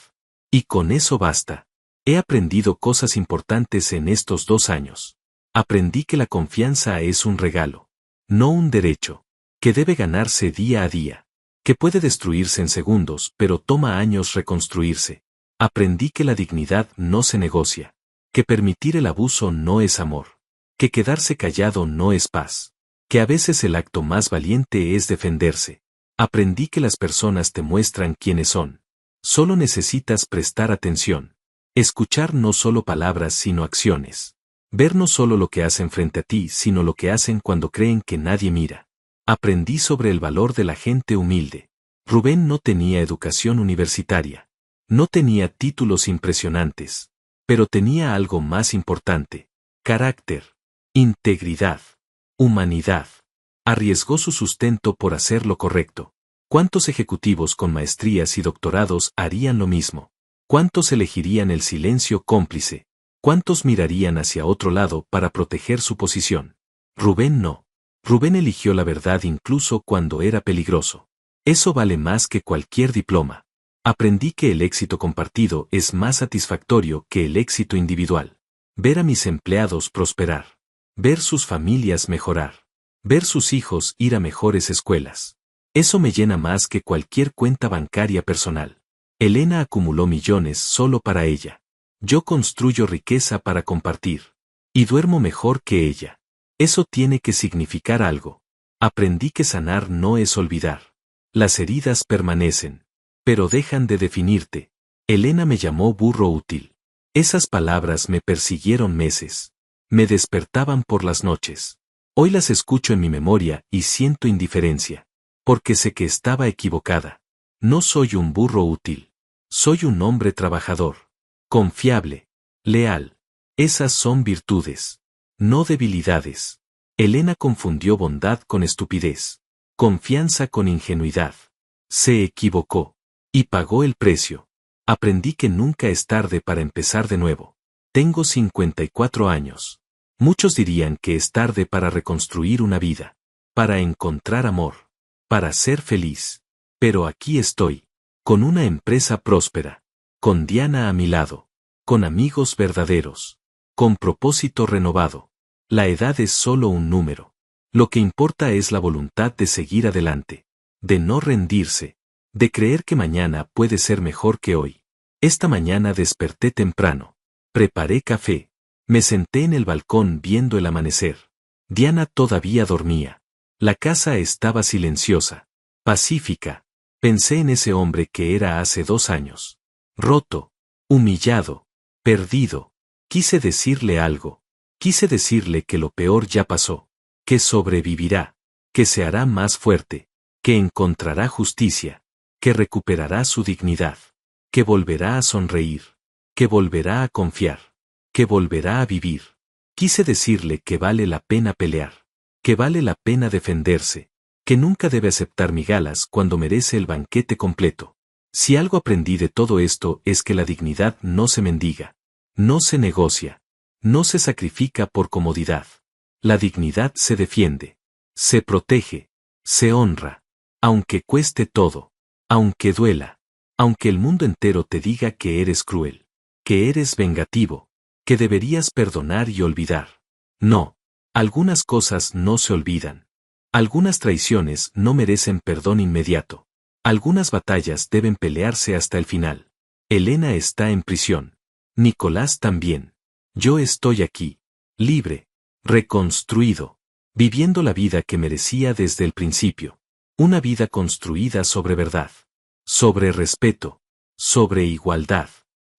Y con eso basta. He aprendido cosas importantes en estos 2 años. Aprendí que la confianza es un regalo. No un derecho. Que debe ganarse día a día. Que puede destruirse en segundos, pero toma años reconstruirse. Aprendí que la dignidad no se negocia. Que permitir el abuso no es amor. Que quedarse callado no es paz. Que a veces el acto más valiente es defenderse. Aprendí que las personas te muestran quiénes son. Solo necesitas prestar atención. Escuchar no solo palabras sino acciones. Ver no solo lo que hacen frente a ti sino lo que hacen cuando creen que nadie mira. Aprendí sobre el valor de la gente humilde. Rubén no tenía educación universitaria. No tenía títulos impresionantes. Pero tenía algo más importante. Carácter. Integridad. Humanidad. Arriesgó su sustento por hacer lo correcto. ¿Cuántos ejecutivos con maestrías y doctorados harían lo mismo? ¿Cuántos elegirían el silencio cómplice? ¿Cuántos mirarían hacia otro lado para proteger su posición? Rubén no. Rubén eligió la verdad incluso cuando era peligroso. Eso vale más que cualquier diploma. Aprendí que el éxito compartido es más satisfactorio que el éxito individual. Ver a mis empleados prosperar. Ver sus familias mejorar. Ver sus hijos ir a mejores escuelas. Eso me llena más que cualquier cuenta bancaria personal. Elena acumuló millones solo para ella. Yo construyo riqueza para compartir. Y duermo mejor que ella. Eso tiene que significar algo. Aprendí que sanar no es olvidar. Las heridas permanecen, pero dejan de definirte. Elena me llamó burro útil. Esas palabras me persiguieron meses. Me despertaban por las noches. Hoy las escucho en mi memoria y siento indiferencia. Porque sé que estaba equivocada. No soy un burro útil. Soy un hombre trabajador. Confiable. Leal. Esas son virtudes. No debilidades. Elena confundió bondad con estupidez. Confianza con ingenuidad. Se equivocó. Y pagó el precio. Aprendí que nunca es tarde para empezar de nuevo. Tengo 54 años. Muchos dirían que es tarde para reconstruir una vida. Para encontrar amor. Para ser feliz. Pero aquí estoy. Con una empresa próspera. Con Diana a mi lado. Con amigos verdaderos. Con propósito renovado. La edad es solo un número. Lo que importa es la voluntad de seguir adelante. De no rendirse. De creer que mañana puede ser mejor que hoy. Esta mañana desperté temprano. Preparé café. Me senté en el balcón viendo el amanecer. Diana todavía dormía. La casa estaba silenciosa. Pacífica. Pensé en ese hombre que era hace 2 años. Roto. Humillado. Perdido. Quise decirle algo. Quise decirle que lo peor ya pasó. Que sobrevivirá. Que se hará más fuerte. Que encontrará justicia. Que recuperará su dignidad. Que volverá a sonreír. Que volverá a confiar. Que volverá a vivir. Quise decirle que vale la pena pelear. Que vale la pena defenderse. Que nunca debe aceptar migajas cuando merece el banquete completo. Si algo aprendí de todo esto es que la dignidad no se mendiga. No se negocia. No se sacrifica por comodidad. La dignidad se defiende. Se protege. Se honra. Aunque cueste todo. Aunque duela. Aunque el mundo entero te diga que eres cruel. Que eres vengativo. Que deberías perdonar y olvidar. No. Algunas cosas no se olvidan. Algunas traiciones no merecen perdón inmediato. Algunas batallas deben pelearse hasta el final. Elena está en prisión. Nicolás también. Yo estoy aquí. Libre. Reconstruido. Viviendo la vida que merecía desde el principio. Una vida construida sobre verdad. Sobre respeto. Sobre igualdad.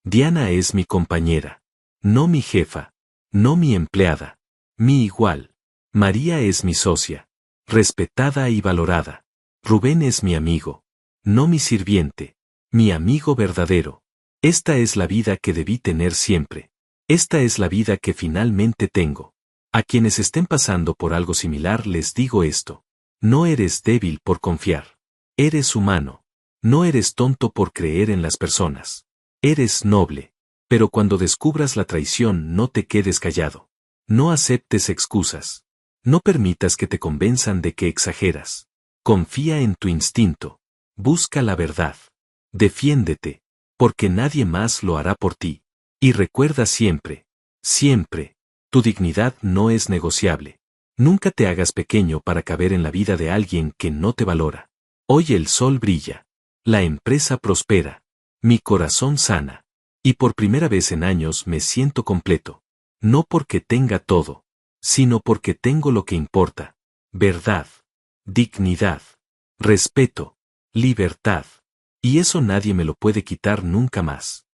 Diana es mi compañera. No mi jefa. No mi empleada. Mi igual. María es mi socia. Respetada y valorada. Rubén es mi amigo. No mi sirviente. Mi amigo verdadero. Esta es la vida que debí tener siempre. Esta es la vida que finalmente tengo. A quienes estén pasando por algo similar les digo esto. No eres débil por confiar. Eres humano. No eres tonto por creer en las personas. Eres noble. Pero cuando descubras la traición no te quedes callado. No aceptes excusas. No permitas que te convenzan de que exageras. Confía en tu instinto. Busca la verdad. Defiéndete. Porque nadie más lo hará por ti. Y recuerda siempre. Siempre. Tu dignidad no es negociable. Nunca te hagas pequeño para caber en la vida de alguien que no te valora. Hoy el sol brilla. La empresa prospera. Mi corazón sana. Y por primera vez en años me siento completo. No porque tenga todo, sino porque tengo lo que importa. Verdad. Dignidad. Respeto. Libertad. Y eso nadie me lo puede quitar nunca más.